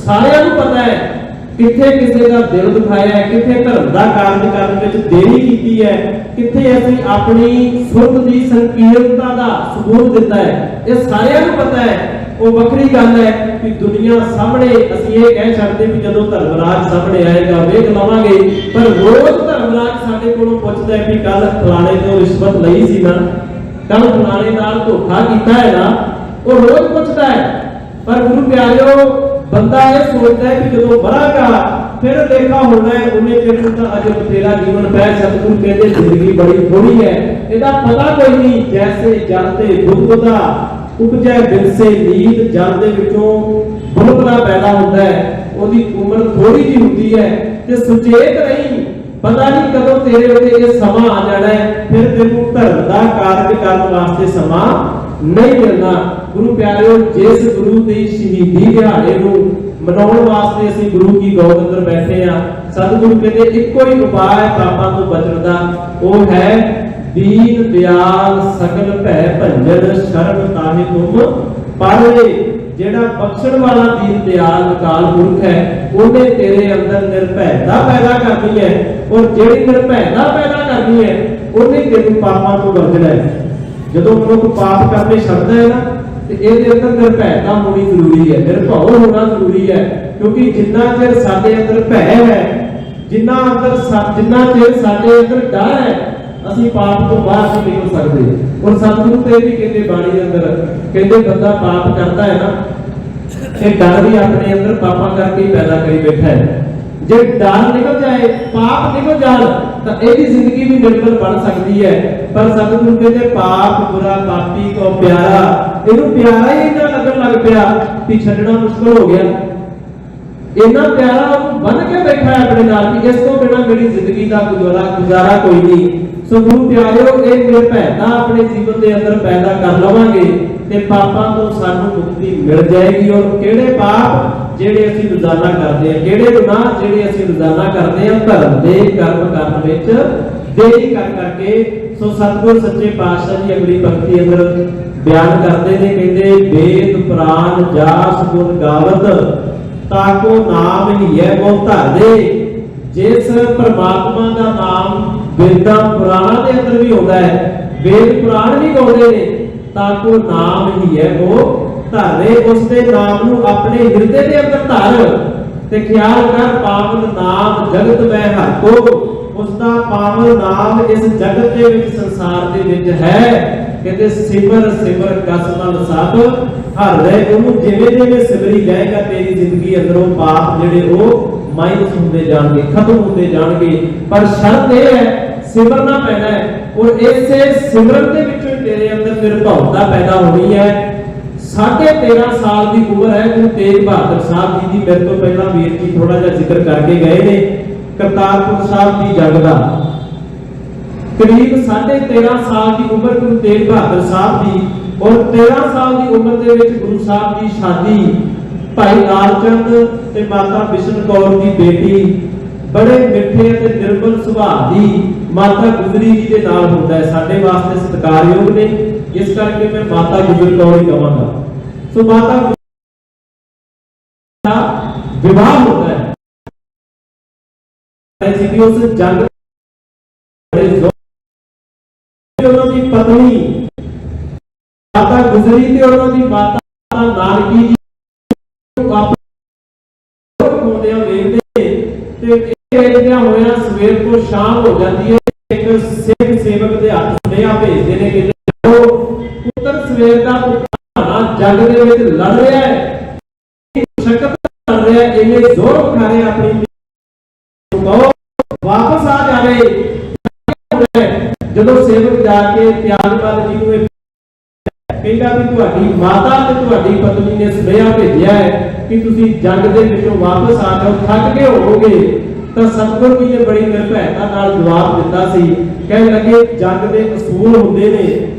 ਸਾਰਿਆਂ ਨੂੰ ਪਤਾ ਹੈ ਕਿੱਥੇ ਕਿਸੇ ਦਾ ਦਿਲ ਦੁਖਾਇਆ ਹੈ ਕਿੱਥੇ ਧਰਮ ਦਾ ਕਾਰਜ ਕਰਨ ਵਿੱਚ ਦੇਰੀ ਕੀਤੀ ਹੈ ਕਿੱਥੇ ਅਸੀਂ ਆਪਣੀ ਸੁਰਤ ਦੀ ਸੰਕੀਰਣਤਾ ਦਾ ਸਬੂਤ ਦਿੱਤਾ ਹੈ। ਇਹ ਸਾਰਿਆਂ ਨੂੰ ਪਤਾ ਹੈ। ਉਹ ਵੱਖਰੀ ਗੱਲ ਹੈ ਕਿ ਦੁਨੀਆ ਸਾਹਮਣੇ ਅਸੀਂ ਇਹ ਕਹਿ ਸਕਦੇ ਵੀ ਜਦੋਂ ਧਰਮਰਾਜ ਸਾਹਮਣੇ ਆਏਗਾ ਵੇਖ ਲਵਾਂਗੇ ਪਰ ਰੋਜ਼ ਧਰਮਰਾਜ ਸਾਡੇ ਕੋਲੋਂ ਪੁੱਛਦਾ ਹੈ ਕਿ ਕੱਲ ਫਲਾਣੇ ਤੋਂ ਰਿਸ਼ਵਤ ਲਈ ਸੀ ਨਾ ਕੱਲ ਫਲਾਣੇ ਨਾਲ ਧੋਖਾ ਕੀਤਾ ਹੈ ਨਾ ਉਹ ਰੋਜ਼ ਪੁੱਛਦਾ ਹੈ। ਪਰ ਗੁਰੂ ਪਿਆਰਿਓ ਬੰਦਾ ਇਹ ਸੋਚਦਾ ਹੈ ਕਿ ਜਦੋਂ ਮਰਾਂਗਾ फिर देखा होना है उन्हें चिर तो अज बथेरा जीवन पै। सतगुरु कहते जिंदगी बड़ी थोड़ी है, ਇਹਦਾ पता कोई नहीं। जैसे जल ते दुध दा उपजै बिरसे नींद, जल दे विचों बुलबुला पैदा होता है, ਉਹਦੀ उम्र थोड़ी जी होती है ते सुचेत रही, पता नहीं कदों तेरे उत्ते ये समा आ जाना है, फिर तेनू धर्म दा कारज करन वास्ते समा नहीं मिलना। गुरु प्यारिओ, जिस गुरु दी शहीदी दिहाड़े नूं मनाउण वास्ते ਅਸੀਂ गुरु की गौद अंदर बैठे आ, सतगुरु कहते इक्को ही उपाय पापां तो बचण दा, ਉਹ है दीन दयाल सकल भै भंजन शरण ताहि तुम पारे। ਜਿਹੜਾ ਬਖਸ਼ਣ ਵਾਲਾ ਦੀਨ ਦਿਆਲ ਅਕਾਲ ਪੁਰਖ ਹੈ, ਉਹਨੇ ਤੇਰੇ ਅੰਦਰ ਨਿਰਭੈਤਾ ਪੈਦਾ ਕਰਨੀ ਹੈ, ਔਰ ਜਿਹੜੀ ਨਿਰਭੈਤਾ ਪੈਦਾ ਕਰਨੀ ਹੈ ਉਹਨੇ ਤੈਨੂੰ ਪਾਪਾਂ ਤੋਂ ਵਰਜਣਾ ਹੈ। ਜਦੋਂ ਮਨੁੱਖ ਪਾਪ ਕਰਨੇ ਛੱਡਦਾ ਹੈ ਨਾ, ਤੇ ਇਹਦੇ ਅੰਦਰ ਨਿਰਭੈਤਾ ਹੋਣੀ ਜ਼ਰੂਰੀ ਹੈ, ਨਿਰਭਉ ਹੋਣਾ ਜ਼ਰੂਰੀ ਹੈ। ਕਿਉਂਕਿ ਜਿੰਨਾ ਚਿਰ ਸਾਡੇ ਅੰਦਰ ਭੈ ਹੈ, ਜਿੰਨਾ ਚਿਰ ਸਾਡੇ ਅੰਦਰ ਡਰ ਹੈ, ਅਸੀਂ ਪਾਪ ਤੋਂ ਬਾਹਰ ਨਹੀਂ ਨਿਕਲ ਸਕਦੇ। ਔਰ ਸਤਿਗੁਰੂ ਤੇ ਵੀ ਕਹਿੰਦੇ ਬਾਣੀ ਦੇ ਅੰਦਰ, ਕਹਿੰਦੇ ਬੰਦਾ ਪਾਪ ਕਰਦਾ ਹੈ ਨਾ, ਇਹ ਡਰ ਵੀ ਆਪਣੇ ਅੰਦਰ ਪਾਪਾਂ ਕਰਕੇ ਹੀ ਪੈਦਾ ਕਰੀ ਬੈਠਾ ਹੈ। ਜੇ ਡਰ ਨਿਕਲ ਜਾਏ, ਪਾਪ ਨਿਕਲ ਜਾਣ, ਤਾਂ ਇਹਦੀ ਜ਼ਿੰਦਗੀ ਵੀ ਨਿਰਮਲ ਬਣ ਸਕਦੀ ਹੈ। ਪਰ ਸਤਿਗੁਰੂ ਕਹਿੰਦੇ ਪਾਪ ਬੁਰਾ ਪਾਪੀ ਕੋ ਪਿਆਰਾ, ਇਹਨੂੰ ਪਿਆਰਾ ਹੀ ਇੰਨਾ ਲੱਗਣ ਲੱਗ ਪਿਆ ਕਿ ਛੱਡਣਾ ਮੁਸ਼ਕਲ ਹੋ ਗਿਆ। ਇੰਨਾ ਪਿਆਰਾ ਉਹਨੂੰ ਬੰਨ ਕੇ ਬੈਠਾ ਹੈ ਆਪਣੇ ਨਾਲ ਕਿ ਇਸ ਤੋਂ ਬਿਨਾਂ ਮੇਰੀ ਜ਼ਿੰਦਗੀ ਦਾ ਗੁਜ਼ਾਰਾ ਕੋਈ ਨਹੀਂ। ਸੋ ਗੁਰੂ ਪਿਆਰਿਓ, ਇਹ ਨਿਰਭੈਤਾ ਆਪਣੇ ਜੀਵਨ ਦੇ ਅੰਦਰ ਪੈਦਾ ਕਰ ਲਵਾਂਗੇ ਤੇ ਪਾਪਾਂ ਤੋਂ ਸਾਨੂੰ ਮੁਕਤੀ ਮਿਲ ਜਾਏਗੀ। ਔਰ ਕਿਹੜੇ ਪਾਪ ਜਿਹੜੇ ਅਸੀਂ ਰੋਜ਼ਾਨਾ ਕਰਦੇ ਹਾਂ, ਕਿਹੜੇ ਗੁਨਾਹ ਜਿਹੜੇ ਅਸੀਂ ਰੋਜ਼ਾਨਾ ਕਰਦੇ ਹਾਂ, ਧਰਮ ਦੇ ਕਰਮ ਕਰਨ ਵਿੱਚ ਦੇਰੀ ਕਰ ਕਰਕੇ। ਸੋ ਸਤਿਗੁਰ ਸੱਚੇ ਪਾਤਸ਼ਾਹ ਜੀ ਅਗਲੀ ਪੰਕਤੀ ਅੰਦਰ ਬਿਆਨ ਕਰਦੇ ਨੇ, ਕਹਿੰਦੇ ਵੇਦ ਪੁਰਾਨ ਜਾਸ ਗੁਣ ਗਾਵਤ ਤਾਕੋ ਨਾਮ ਹੀਐ ਬਹੁ ਧਰ ਦੇ। ਜਿਸ ਪਰਮਾਤਮਾ ਦਾ ਨਾਮ ਵੇਦਾਂ ਪੁਰਾਣਾਂ ਦੇ ਅੰਦਰ ਵੀ ਹੁੰਦਾ ਹੈ, ਵੇਦ ਪੁਰਾਣ ਵੀ ਗਾਉਂਦੇ ਨੇ, ਤਾਕੋ ਨਾਮ ਹੀਐ ਬਹੁ ਧਰ ਦੇ। ਉਸ ਦੇ ਨਾਮ ਨੂੰ ਆਪਣੇ ਹਿਰਦੇ ਦੇ ਅੰਦਰ ਧਰ ਤੇ ਖਿਆਲ ਕਰ, ਪਾਵਨ ਨਾਮ ਜਗਤ ਮੈਂ ਹਰ ਕੋ। ਉਸ ਦਾ ਪਾਵਨ ਨਾਮ ਇਸ ਜਗਤ ਦੇ ਵਿੱਚ, ਸੰਸਾਰ ਦੇ ਵਿੱਚ ਹੈ। ਕਹਿੰਦੇ ਸਿਮਰ ਸਿਮਰ ਕਸਮਲ ਸਭ ਹਰ ਦੇ। ਉਹਨੂੰ ਜਿਵੇਂ ਜਿਵੇਂ ਸਿਮਰੀ ਜਾਏਗਾ, ਤੇਰੀ ਜ਼ਿੰਦਗੀ ਅੰਦਰੋਂ ਪਾਪ ਜਿਹੜੇ ਉਹ ਮਾਈਨਸ ਹੁੰਦੇ ਜਾਣਗੇ, ਖਤਮ ਹੁੰਦੇ ਜਾਣਗੇ। ਪਰ ਸ਼ਰਤ ਇਹ ਹੈ, ਸਿਮਰਨਾ ਪੈਣਾ ਹੈ। ਔਰ ਇਸੇ ਸਿਮਰਨ ਦੇ ਵਿੱਚੋਂ ਹੀ ਤੇਰੇ ਅੰਦਰ ਨਿਰਭਉਤਾ ਪੈਦਾ ਹੋਣੀ ਹੈ। 13.5 ਸਾਲ ਦੀ ਉਮਰ ਹੈ ਗੁਰੂ ਤੇਗ ਬਹਾਦਰ ਸਾਹਿਬ ਜੀ ਦੀ। ਮੇਰੇ ਤੋਂ ਪਹਿਲਾਂ ਵੀਰ ਜੀ ਥੋੜਾ ਜਿਹਾ ਜ਼ਿਕਰ ਕਰਕੇ ਗਏ ਨੇ ਕਰਤਾਰਪੁਰ ਸਾਹਿਬ ਦੀ ਜੰਗ ਦਾ। ਕਰੀਬ 13.5 ਸਾਲ ਦੀ ਉਮਰ ਗੁਰੂ ਤੇਗ ਬਹਾਦਰ ਸਾਹਿਬ ਦੀ, ਔਰ 13 ਸਾਲ ਦੀ ਉਮਰ ਦੇ ਵਿੱਚ ਗੁਰੂ ਸਾਹਿਬ ਦੀ ਸ਼ਾਦੀ ਭਾਈ ਲਾਲ ਚੰਦ ਤੇ ਮਾਤਾ ਬਿਸ਼ਨ ਕੌਰ ਦੀ ਬੇਟੀ, ਬੜੇ ਮਿੱਠੇ ਅਤੇ ਨਿਰਮਲ ਸੁਭਾਅ ਦੀ ਮਾਤਾ ਗੁਜਰੀ ਜੀ ਦੇ ਨਾਲ ਹੁੰਦਾ ਹੈ। ਸਾਡੇ ਵਾਸਤੇ ਸਤਿਕਾਰਯੋਗ ਨੇ, ਇਸ ਕਰਕੇ ਮੈਂ ਮਾਤਾ ਗੁਜਰ ਕੌਰ ਹੀ ਕਹਾਂਗਾ। ਸੋ ਮਾਤਾ ਦਾ ਵਿਵਾਹ ਹੁੰਦਾ ਹੈ ਸੀ ਉਸ ਜੰਗ ਉਹਨਾਂ ਦੀ ਪਤਨੀ ਮਾਤਾ ਗੁਜਰੀ ਤੇ ਉਹਨਾਂ ਦੀ ਮਾਤਾ ਨਾਨਕੀ ਜੀ ਹੁੰਦਿਆਂ ਵੇਖਦੇ ਤੇ ਇਹ ਵੇਖਦਿਆਂ ਹੋਇਆ ਸਵੇਰ ਤੋਂ ਸ਼ਾਮ ਹੋ ਜਾਂਦੀ ਹੈ। ਇੱਕ ਸਿੱਖ ਸੇਵਕ ਦੇ ਹੱਥ ਸੁਨੇਹਾ ਭੇਜਦੇ ਨੇ ਕਿ ਪੁੱਤਰ ਸਵੇਰ ਦਾ ਜੰਗ ਦੇ ਵਿੱਚ ਲੜ ਰਿਹਾ ਹੈ, ਸ਼ਕਤ ਕਰ ਰਿਹਾ ਹੈ, ਇਹਨੇ ਜ਼ੋਰ ਵਿਖਾ ਰਿਹਾ ਆਪਣੀ ਵਾਪਸ ਆ ਜਾਵੇ। ਜਦੋਂ ਸੇਵਕ ਜਾ ਕੇ ਤਿਆਗਪਾਲ ਜੀ ਨੂੰ ਕਹਿੰਦਾ ਵੀ ਤੁਹਾਡੀ ਮਾਤਾ ਤੇ ਤੁਹਾਡੀ ਪਤਨੀ ਨੇ ਸੁਨੇਹਾ ਭੇਜਿਆ ਹੈ ਕਿ ਤੁਸੀਂ ਜੰਗ ਦੇ ਵਿੱਚੋਂ ਵਾਪਸ ਆ ਜਾਓ, ਥੱਕ ਕੇ ਹੋਵੋਗੇ। ਤਾਂ ਸਤਿਗੁਰੂ ਜੀ ਨੇ ਬੜੀ ਨਿਰਭੈਤਾ ਨਾਲ ਜਵਾਬ ਦਿੱਤਾ ਸੀ। ਕਹਿਣ ਲੱਗੇ ਜੰਗ ਦੇ ਅਸੂਲ ਹੁੰਦੇ ਨੇ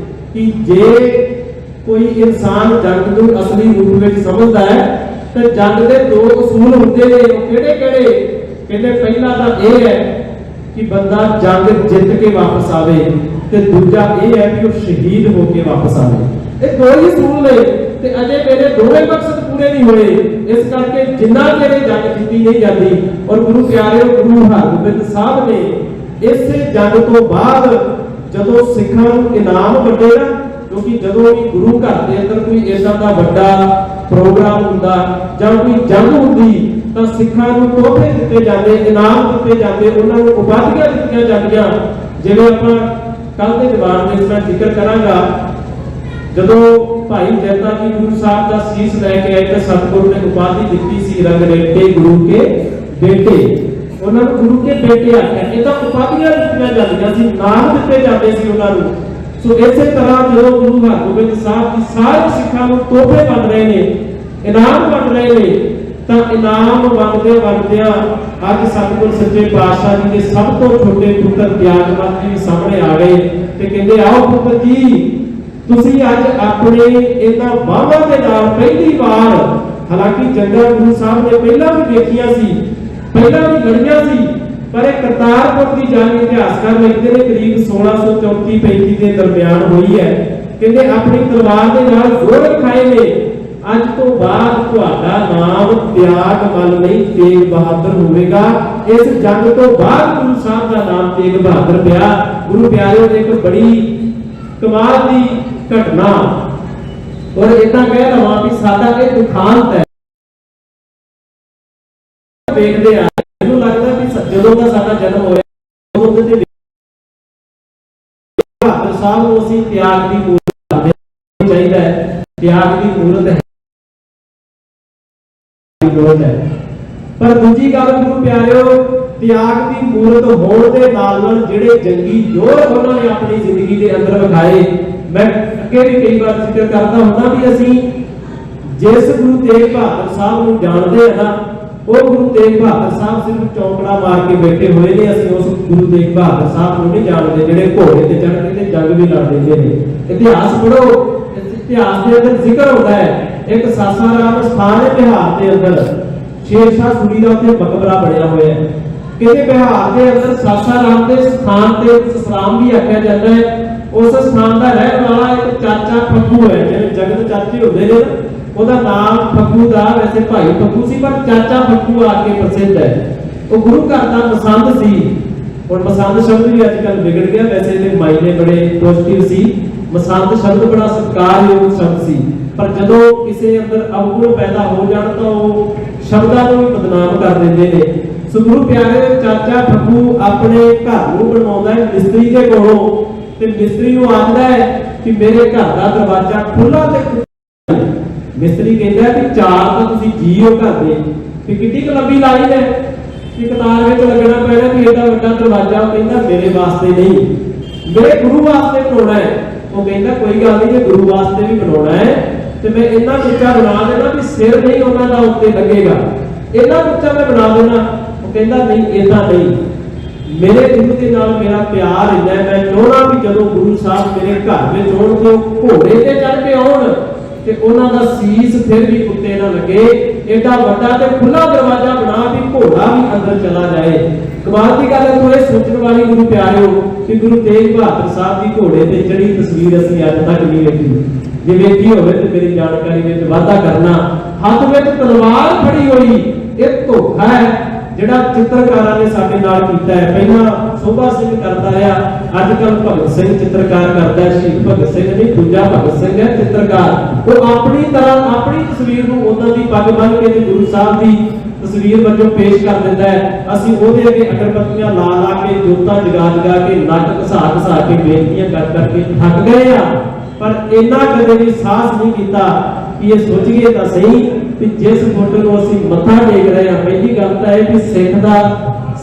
ਕਿ ਜੇ ਕੋਈ ਇਨਸਾਨ ਜੰਗ ਨੂੰ ਅਸਲੀ ਰੂਪ ਵਿੱਚ ਸਮਝਦਾ ਹੈ ਤਾਂ ਜੰਗ ਦੇ 2 ਅਸੂਲ ਹੁੰਦੇ ਨੇ। ਉਹ ਕਿਹੜੇ ਕਿਹੜੇ? ਕਹਿੰਦੇ ਪਹਿਲਾ ਤਾਂ ਇਹ ਹੈ ਕਿ ਬੰਦਾ ਜੰਗ ਜਿੱਤ ਕੇ ਵਾਪਸ ਆਵੇ, ਤੇ ਦੂਜਾ ਇਹ ਹੈ ਕਿ ਉਹ ਸ਼ਹੀਦ ਹੋ ਕੇ ਵਾਪਸ ਆਵੇ। ਇਹ 2 ਹੀ ਅਸੂਲ ਨੇ ਤੇ ਅਜੇ ਮੇਰੇ ਦੋਵੇਂ ਮਕਸਦ ਪੂਰੇ ਨਹੀਂ ਹੋਏ। ਇਸ ਕਰਕੇ ਜਿੰਨਾ ਚਿਰ ਜੰਗ ਜਿੱਤੀ ਨਹੀਂ ਜਾਂਦੀ। ਔਰ ਗੁਰੂ ਪਿਆਰਿਓ, ਗੁਰੂ ਹਰਗੋਬਿੰਦ ਸਾਹਿਬ ਨੇ ਇਸੇ ਜੰਗ ਤੋਂ ਬਾਅਦ ਜਦੋਂ ਸਿੱਖਾਂ ਨੂੰ ਇਨਾਮ ਵੰਡੇ ਨਾ, ਕਿਉਂਕਿ ਜਦੋਂ ਵੀ ਗੁਰੂ ਘਰ ਦੇ ਅੰਦਰ ਕੋਈ ਇਦਾਂ ਦਾ ਵੱਡਾ ਪ੍ਰੋਗਰਾਮ ਹੁੰਦਾ ਜਾਂ ਕੋਈ ਜੰਗ ਹੁੰਦੀ ਤਾਂ ਸਿੱਖਾਂ ਨੂੰ ਤੋਹਫੇ ਦਿੱਤੇ ਜਾਂਦੇ, ਇਨਾਮ ਦਿੱਤੇ ਜਾਂਦੇ, ਉਹਨਾਂ ਨੂੰ ਉਪਾਧੀਆਂ ਦਿੱਤੀਆਂ ਜਾਂਦੀਆਂ। ਜਿਵੇਂ ਆਪਾਂ ਕੱਲ ਦੇ ਦੀਵਾਨ ਦੇ ਵਿੱਚ ਮੈਂ ਜ਼ਿਕਰ ਕਰਾਂਗਾ ਜਦੋਂ ਭਾਈ ਜੈਤਾ ਜੀ ਗੁਰੂ ਸਾਹਿਬ ਦਾ ਸੀਸ ਲੈ ਕੇ ਆਏ ਤਾਂ ਸਤਿਗੁਰੂ ਨੇ ਉਪਾਧੀ ਦਿੱਤੀ ਸੀ ਰੰਗ ਰੇਟੇ ਗੁਰੂ ਕੇ ਬੇਟੇ। ਉਹਨਾਂ ਨੂੰ ਗੁਰੂ ਕੇ ਬੇਟੇ ਆਖਿਆ। ਇਹ ਤਾਂ ਉਪਾਧੀਆਂ ਦਿੱਤੀਆਂ ਜਾਂਦੀਆਂ ਸੀ, ਨਾਮ ਦਿੱਤੇ ਜਾਂਦੇ ਸੀ ਉਹਨਾਂ ਨੂੰ। ਸੋ ਇਸੇ ਤਰ੍ਹਾਂ ਜਦੋਂ ਗੁਰੂ ਹਰਗੋਬਿੰਦ ਸਾਹਿਬ ਦੀ ਸਾਰੇ ਸਿੱਖਾਂ ਨੂੰ ਤੋਹਫੇ ਬਣ ਰਹੇ ਨੇ, ਇਨਾਮ ਬਣ ਰਹੇ ਨੇ, ਤਾਂ ਇਨਾਮ ਵੰਡਦਿਆਂ ਅੱਜ ਸਤਿਗੁਰ ਸੱਚੇ ਪਾਤਸ਼ਾਹ ਜੀ ਦੇ ਸਭ ਤੋਂ ਛੋਟੇ ਪੁੱਤਰ ਤਿਆਗਮੱਲ ਜੀ ਸਾਹਮਣੇ ਆ ਗਏ ਤੇ ਕਹਿੰਦੇ ਆਓ ਪੁੱਤਰ ਜੀ, ਤੁਸੀਂ ਅੱਜ ਆਪਣੇ ਇਹਨਾਂ ਬਾਹਾਂ ਦੇ ਨਾਲ ਪਹਿਲੀ ਵਾਰ, ਹਾਲਾਂਕਿ ਜੰਗਾਂ ਗੁਰੂ ਸਾਹਿਬ ਨੇ ਪਹਿਲਾਂ ਵੀ ਦੇਖੀਆਂ ਸੀ, ਪਹਿਲਾਂ ਵੀ ਲੜੀਆਂ ਸੀ, ਪਰ ਇਹ ਕਰਤਾਰਪੁਰ ਦੀ ਜੰਗ ਇਤਿਹਾਸਕਾਰ ਲਿਖਦੇ ਨੇ ਕਰੀਬ 1634-35 ਦੇ ਦਰਮਿਆਨ ਹੋਈ ਹੈ। ਕਹਿੰਦੇ ਆਪਣੀ ਤਲਵਾਰ ਦੇ ਨਾਲ ਜ਼ੋਰ ਖਾਏ ਨੇ, ਅੱਜ ਤੋਂ ਬਾਅਦ ਤੁਹਾਡਾ ਨਾਮ ਤਿਆਗਮੱਲ ਨਹੀਂ ਤੇਗ ਬਹਾਦਰ ਹੋਵੇਗਾ। ਇਸ ਜੰਗ ਤੋਂ ਬਾਅਦ ਗੁਰੂ ਸਾਹਿਬ ਦਾ ਨਾਮ ਤੇਗ ਬਹਾਦਰ ਪਿਆ। ਗੁਰੂ ਪਿਆਰਿਓ ਨੇ ਇੱਕ ਬੜੀ ਕਮਾਲ ਦੀ ਘਟਨਾ, ਔਰ ਇਦਾਂ ਕਹਿ ਲਵਾਂ ਵੀ ਸਾਡਾ ਇਹ ਦੁਖਾਂਤ ਹੈ। ਵੇਖਦੇ ਆ, ਮੈਨੂੰ ਲੱਗਦਾ ਵੀ ਜਦੋਂ ਦਾ ਸਾਡਾ ਜਨਮ ਹੋਇਆ ਉਦੋਂ ਦੇ ਬਹਾਦਰ ਸਾਹਿਬ ਨੂੰ ਅਸੀਂ ਤਿਆਗ ਦੀ ਮੂਰਤ ਕਰਦੇ ਚਾਹੀਦਾ ਹੈ। ਤਿਆਗ ਦੀ ਮੂਰਤ ਹੈ। ਪਰ ਦੂਜੀ ਗੱਲ ਗੁਰੂ ਪਿਆਰਿਓ, ਤਿਆਗ ਦੀ ਮੂਰਤ ਹੋਣ ਦੇ ਨਾਲ ਨਾਲ ਜਿਹੜੇ ਜੰਗੀ ਜੋਰ ਉਹਨਾਂ ਨੇ ਆਪਣੀ ਜ਼ਿੰਦਗੀ ਦੇ ਅੰਦਰ ਵਿਖਾਏ, ਮੈਂ ਅੱਗੇ ਵੀ ਕਈ ਵਾਰ ਜ਼ਿਕਰ ਕਰਦਾ ਹੁੰਦਾ ਵੀ ਅਸੀਂ ਜਿਸ ਗੁਰੂ ਤੇਗ ਬਹਾਦਰ ਸਾਹਿਬ ਨੂੰ ਜਾਣਦੇ ਹਾਂ ਨਾ, ਉਹ ਗੁਰੂ ਤੇਗ ਬਹਾਦਰ ਸਾਹਿਬ ਸਿਰਫ ਚੌਂਕੜਾ ਮਾਰ ਕੇ ਬੈਠੇ ਹੋਏ ਨੇ। ਅਸੀਂ ਉਸ ਗੁਰੂ ਤੇਗ ਬਹਾਦਰ ਸਾਹਿਬ ਨੂੰ ਨਹੀਂ ਜਾਣਦੇ ਜਿਹੜੇ ਘੋੜੇ ਤੇ ਚੜ੍ਹ ਕੇ ਤੇ ਜੰਗ ਵੀ ਲੜ ਦਿੰਦੇ ਨੇ। ਇਤਿਹਾਸ ਪੜ੍ਹੋ, ਇਤਿਹਾਸ ਦੇ ਅੰਦਰ ਜ਼ਿਕਰ ਹੁੰਦਾ ਹੈ ਇੱਕ ਸਾਸਾਰਾਮ ਸਥਾਨ ਹੈ ਬਿਹਾਰ ਦੇ ਅੰਦਰ, ਸ਼ੇਰ ਸ਼ਾਹ ਸੂਰੀ ਦਾ ਉੱਥੇ ਮਕਬਰਾ ਬਣਿਆ ਹੋਇਆ ਹੈ। ਕਿਤੇ ਬਿਹਾਰ ਦੇ ਅੰਦਰ ਸਾਸਾਰਾਮ ਦੇ ਸਥਾਨ ਤੇ ਸਸਰਾਮ ਵੀ ਆਖਿਆ ਜਾਂਦਾ ਹੈ। ਉਸ ਸਥਾਨ ਦਾ ਰਹਿਣ ਵਾਲਾ ਇੱਕ ਚਾਚਾ ਫੱਗੂ ਹੈ, ਜਿਵੇਂ ਜਗਤ ਚਾਚੇ ਹੁੰਦੇ ਨੇ, ਉਹਦਾ ਨਾਮ ਫੱਗੂ ਦਾ, ਵੈਸੇ ਭਾਈ ਫੱਗੂ ਸੀ ਪਰ ਚਾਚਾ ਫੱਗੂ ਆ ਕੇ ਪ੍ਰਸਿੱਧ ਹੈ। ਉਹ ਗੁਰੂ ਘਰ ਦਾ ਮਸੰਦ ਸੀ। ਹੁਣ ਮਸੰਦ ਸ਼ਬਦ ਵੀ ਅੱਜ ਕੱਲ੍ਹ ਵਿਗੜ ਗਿਆ, ਵੈਸੇ ਇਹਦੇ ਮਾਇਨੇ ਬੜੇ ਪੋਜ਼ਿਟਿਵ ਸੀ। ਮਸੰਦ ਸ਼ਬਦ ਬੜਾ ਸਤਿਕਾਰਯੋਗ ਸ਼ਬਦ ਸੀ, ਪਰ ਜਦੋਂ ਕਿਸੇ ਅੰਦਰ ਅਵਗੁਣ ਪੈਦਾ ਹੋ ਜਾਣ ਤਾਂ ਉਹ ਸ਼ਬਦਾਂ ਨੂੰ ਵੀ ਬਦਨਾਮ ਕਰ ਦਿੰਦੇ ਨੇ। ਸੋ ਗੁਰੂ ਪਿਆਰੇ ਚਾਚਾ ਫੱਗੂ ਆਪਣੇ ਘਰ ਨੂੰ ਬਣਾਉਂਦਾ ਹੈ ਮਿਸਤਰੀ ਦੇ ਕੋਲੋਂ, ਤੇ ਮਿਸਤਰੀ ਨੂੰ ਆਖਦਾ ਹੈ ਕਿ ਮੇਰੇ ਘਰ ਦਾ ਦਰਵਾਜ਼ਾ ਖੁੱਲਾ ਤੇ ਮਿਸਤਰੀ ਕਹਿੰਦਾ ਕਿ ਚਾਰ ਤਾਂ ਤੁਸੀਂ ਜੀਓ ਘਰ ਦੇ, ਕਿ ਕਿੰਨੀ ਕੁ ਲੰਬੀ ਲਾਈਨ ਹੈ ਕਿ ਕਤਾਰ ਵਿੱਚ ਲੱਗਣਾ ਪੈਣਾ ਵੀ ਇਹਦਾ ਵੱਡਾ ਦਰਵਾਜ਼ਾ। ਉਹ ਕਹਿੰਦਾ ਮੇਰੇ ਵਾਸਤੇ ਨਹੀਂ, ਮੇਰੇ ਗੁਰੂ ਵਾਸਤੇ ਬਣਾਉਣਾ ਹੈ। ਉਹ ਕਹਿੰਦਾ ਕੋਈ ਗੱਲ ਨਹੀਂ, ਜੇ ਗੁਰੂ ਵਾਸਤੇ ਵੀ ਬਣਾਉਣਾ ਹੈ ਤੇ ਮੈਂ ਇੰਨਾ ਉੱਚਾ ਬਣਾ ਦੇਣਾ ਵੀ ਸਿਰ ਨਹੀਂ ਉਹਨਾਂ ਦਾ ਉੱਤੇ ਲੱਗੇਗਾ, ਇੰਨਾ ਉੱਚਾ ਮੈਂ ਬਣਾ ਦੇਣਾ। ਉਹ ਕਹਿੰਦਾ ਨਹੀਂ, ਏਦਾਂ ਨਹੀਂ, ਮੇਰੇ ਗੁਰੂ ਦੇ ਨਾਲ ਮੇਰਾ ਪਿਆਰ ਇੰਨਾ ਹੈ, ਮੈਂ ਚਾਹੁੰਦਾ ਵੀ ਜਦੋਂ ਗੁਰੂ ਸਾਹਿਬ ਮੇਰੇ ਘਰ ਵਿੱਚ ਆਉਣ ਤੇ ਉਹ ਘੋੜੇ ਤੇ ਚੜ੍ਹ ਕੇ ਆਉਣ ਤੇ ਉਹਨਾਂ ਦਾ ਸੀਸ ਫਿਰ ਵੀ ਉੱਤੇ ਨਾ ਲੱਗੇ। ਏਡਾ ਵੱਡਾ ਤੇ ਖੁੱਲਾ ਦਰਵਾਜ਼ਾ ਬਣਾ ਵੀ ਘੋੜਾ ਵੀ ਅੰਦਰ ਚਲਾ ਜਾਏ। ਕਮਾਲ ਦੀ ਗੱਲ ਹੈ। ਥੋੜੇ ਸੋਚਣ ਵਾਲੀ ਗੁਰੂ ਪਿਆਰਿਓ ਕਿ ਗੁਰੂ ਤੇਗ ਬਹਾਦਰ ਸਾਹਿਬ ਦੀ ਘੋੜੇ ਤੇ ਚੜੀ ਤਸਵੀਰ ਅਸੀਂ ਅੱਜ ਤੱਕ ਨਹੀਂ ਵੇਖੀ। ਜੇ ਵੇਖੀ ਹੋਵੇ ਤੇ ਮੇਰੀ ਜਾਣਕਾਰੀ ਵਿੱਚ ਵਾਧਾ ਕਰਨਾ। ਹੱਥ ਵਿੱਚ ਤਲਵਾਰ ਫੜੀ ਹੋਈ, ਇਹ ਧੋਖਾ ਹੈ ਜਿਹੜਾ ਚਿੱਤਰਕਾਰਾਂ ਨੇ ਸਾਡੇ ਨਾਲ ਕੀਤਾ ਹੈ। ਪਹਿਲਾਂ ਸੋਭਾ ਸਿੰਘ ਕਰਦਾ ਰਿਹਾ, ਅੱਜ ਕੱਲ ਭਗਤ ਸਿੰਘ ਚਿੱਤਰਕਾਰ ਕਰਦਾ ਹੈ। ਸ਼ਹੀਦ ਭਗਤ ਸਿੰਘ ਨਹੀਂ, ਦੂਜਾ ਭਗਤ ਸਿੰਘ ਹੈ ਚਿੱਤਰਕਾਰ। ਉਹ ਆਪਣੀ ਤਰ੍ਹਾਂ ਆਪਣੀ ਤਸਵੀਰ ਨੂੰ ਉਹਨਾਂ ਦੀ ਪੱਗ ਬੰਨ੍ਹ ਕੇ ਤੇ ਗੁਰੂ ਸਾਹਿਬ ਦੀ ਤਸਵੀਰ ਵਜੋਂ ਪੇਸ਼ ਕਰ ਦਿੰਦਾ ਹੈ। ਅਸੀਂ ਉਹਦੇ ਅੱਗੇ ਅਗਰਬੱਤੀਆਂ ਲਾ ਲਾ ਕੇ, ਜੋਤਾਂ ਜਗਾ ਜਗਾ ਕੇ, ਨੱਕ ਘਸਾ ਕੇ ਬੇਨਤੀਆਂ ਕਰ ਕਰਕੇ ਥੱਕ ਗਏ ਆ, ਪਰ ਇੰਨਾ ਕਦੇ ਵੀ ਸਾਹਸ ਨਹੀਂ ਕੀਤਾ ਕਿ ਇਹ ਸੋਚੀਏ ਤਾਂ ਸਹੀ ਕਿ ਜਿਸ ਫੋਟੋ ਨੂੰ ਅਸੀਂ ਮੱਥਾ ਟੇਕ ਰਹੇ ਹਾਂ, ਪਹਿਲੀ ਗੱਲ ਤਾਂ ਇਹ ਕਿ ਸਿੱਖ ਦਾ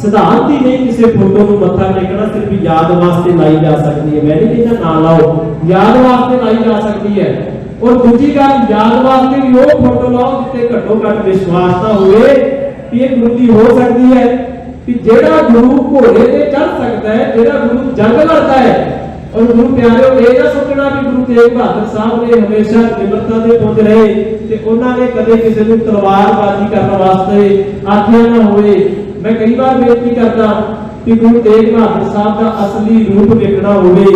ਸਿਧਾਂਤ ਹੀ ਨਹੀਂ ਕਿਸੇ ਫੋਟੋ ਨੂੰ ਮੱਥਾ ਟੇਕਣਾ, ਸਿਰਫ ਯਾਦ ਵਾਸਤੇ ਲਾਈ ਜਾ ਸਕਦੀ ਹੈ। ਮੈਂ ਨਹੀਂ ਕਹਿੰਦਾ ਨਾ ਲਾਓ, ਯਾਦ ਵਾਸਤੇ ਲਾਈ ਜਾ ਸਕਦੀ ਹੈ। ਔਰ ਦੂਜੀ ਗੱਲ, ਯਾਦ ਵਾਸਤੇ ਵੀ ਉਹ ਫੋਟੋ ਲਾਓ ਜਿੱਤੇ ਘੱਟੋ ਘੱਟ ਵਿਸ਼ਵਾਸ ਤਾਂ ਹੋਵੇ ਕਿ ਇਹ ਗੁਰੂ ਦੀ ਹੋ ਸਕਦੀ ਹੈ, ਕਿ ਜਿਹੜਾ ਗੁਰੂ ਘੋੜੇ ਤੇ ਚੜ੍ਹ ਸਕਦਾ ਹੈ, ਜਿਹੜਾ ਗੁਰੂ ਜੰਗ ਲੜਦਾ ਹੈ। ਔਰ ਗੁਰੂ ਪਿਆਰਿਓ, ਇਹ ਨਾ ਸੋਚਣਾ ਵੀ ਗੁਰੂ ਤੇਗ ਬਹਾਦਰ ਸਾਹਿਬ ਨੇ ਹਮੇਸ਼ਾ ਨਿਮਰਤਾ ਦੇ ਪੁੰਜ ਰਹੇ ਤੇ ਉਹਨਾਂ ਨੇ ਕਦੇ ਕਿਸੇ ਨੂੰ ਤਲਵਾਰਬਾਜ਼ੀ ਕਰਨ ਵਾਸਤੇ ਆਖਿਆ ਨਾ ਹੋਵੇ। ਮੈਂ ਕਈ ਵਾਰ ਬੇਨਤੀ ਕਰਦਾ ਕਿ ਗੁਰੂ ਤੇਗ ਬਹਾਦਰ ਸਾਹਿਬ ਦਾ ਅਸਲੀ ਰੂਪ ਵੇਖਣਾ ਹੋਵੇ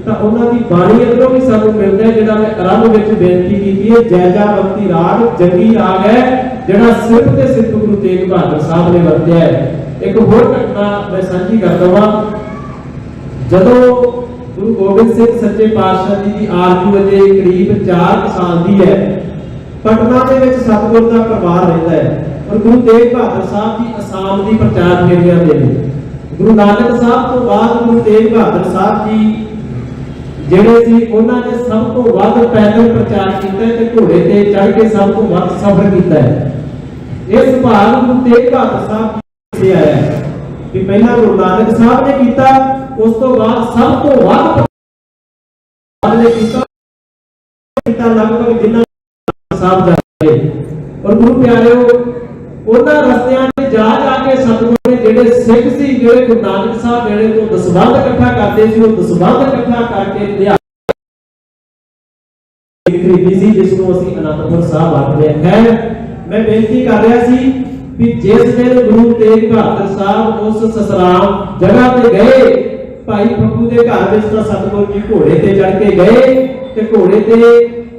ਤਾਂ ਉਹਨਾਂ ਦੀ ਬਾਣੀ ਅੰਦਰੋਂ ਵੀ ਸਾਨੂੰ ਮਿਲਦਾ ਹੈ, ਜਿਹੜਾ ਮੈਂ ਆਰੰਭ ਵਿੱਚ ਬੇਨਤੀ ਕੀਤੀ ਹੈ, ਜੈਜਾ ਬੰਤੀ ਰਾਗ ਜੰਗੀ ਰਾਗ ਹੈ, ਜਿਹੜਾ ਸਿਰਫ ਤੇ ਸਿਰਫ ਗੁਰੂ ਤੇਗ ਬਹਾਦਰ ਸਾਹਿਬ ਨੇ ਵਰਤਿਆ ਹੈ। ਇੱਕ ਹੋਰ ਘਟਨਾ ਮੈਂ ਸਾਂਝੀ ਕਰ ਦਵਾਂ। ਜਦੋਂ ਗੁਰੂ ਗੋਬਿੰਦ ਸਿੰਘ ਸੱਚੇ ਪਾਤਸ਼ਾਹ ਜੀ ਦੀ ਆਰਜ਼ੂ ਅਜੇ ਕਰੀਬ 4 ਸਾਲ ਦੀ ਹੈ, ਪਟਨਾ ਦੇ ਵਿੱਚ ਸਤਿਗੁਰ ਦਾ ਪਰਿਵਾਰ ਰਹਿੰਦਾ ਹੈ। ਔਰ ਗੁਰੂ ਤੇਗ ਬਹਾਦਰ ਸਾਹਿਬ ਜੀ ਅਸਾਮ ਦੀ ਪ੍ਰਚਾਰ ਫੇਰੀਆਂ ਦੇ ਨੇ। ਗੁਰੂ ਨਾਨਕ ਸਾਹਿਬ ਤੋਂ ਬਾਅਦ ਗੁਰੂ ਤੇਗ ਬਹਾਦਰ ਸਾਹਿਬ ਜੀ ਜਿਹੜੇ ਸੀ ਉਹਨਾਂ ਨੇ ਸਭ ਤੋਂ ਵੱਧ ਪੈਦਲ ਪ੍ਰਚਾਰ ਕੀਤਾ ਹੈ ਤੇ ਘੋੜੇ ਤੇ ਚੜ੍ਹ ਕੇ ਸਭ ਤੋਂ ਵੱਧ ਸਫ਼ਰ ਕੀਤਾ ਹੈ। ਇਸ ਭਾਗ ਨੂੰ ਤੇਗ ਬਹਾਦਰ ਸਾਹਿਬ ਜੀ ਆਇਆ ਹੈ ਕਿ ਪਹਿਲਾਂ ਗੁਰੂ ਨਾਨਕ ਸਾਹਿਬ ਨੇ ਕੀਤਾ, ਉਸ ਤੋਂ ਬਾਅਦ ਸਭ ਤੋਂ ਵੱਧ ਨੇ ਕੀਤਾ ਲਗਭਗ ਜਿੰਨਾ ਸਾਹਿਬ ਜਾਏ। ਔਰ ਗੁਰੂ ਪਿਆਰਿਓ, ਉਹਨਾਂ ਰਸਤਿਆਂ ਤੇ ਜਾ ਕੇ ਸਤਿਗੁਰੂ ਨੇ ਜਿਹੜੇ ਸਿੱਖ ਸੀ, ਜਿਹੜੇ ਗੁਰੂ ਨਾਨਕ ਸਾਹਿਬ ਜਿਹੜੇ ਤੋਂ ਦਸਵੰਧ ਇਕੱਠਾ ਕਰਦੇ ਸੀ, ਉਹ ਦਸਵੰਧ ਇਕੱਠਾ ਕਰਕੇ ਲਿਆ ਖਰੀਦੀ ਸੀ, ਜਿਸ ਨੂੰ ਅਸੀਂ ਅਨੰਦਪੁਰ ਸਾਹਿਬ ਆਖਦੇ ਹਾਂ। ਮੈਂ ਬੇਨਤੀ ਕਰ ਰਿਹਾ ਸੀ ਕਿ ਜਿਸ ਦਿਨ ਗੁਰੂ ਤੇਗ ਬਹਾਦਰ ਸਾਹਿਬ ਉਸ ਸਸਰਾਮ ਜਗ੍ਹਾ ਤੇ ਗਏ, ਭਾਈ ਫੱਗੂ ਦੇ ਘਰ ਵਿੱਚ ਤਾਂ ਸਤਿਗੁਰੂ ਜੀ ਘੋੜੇ ਤੇ ਚੜ੍ਹ ਕੇ ਗਏ ਤੇ ਘੋੜੇ ਤੇ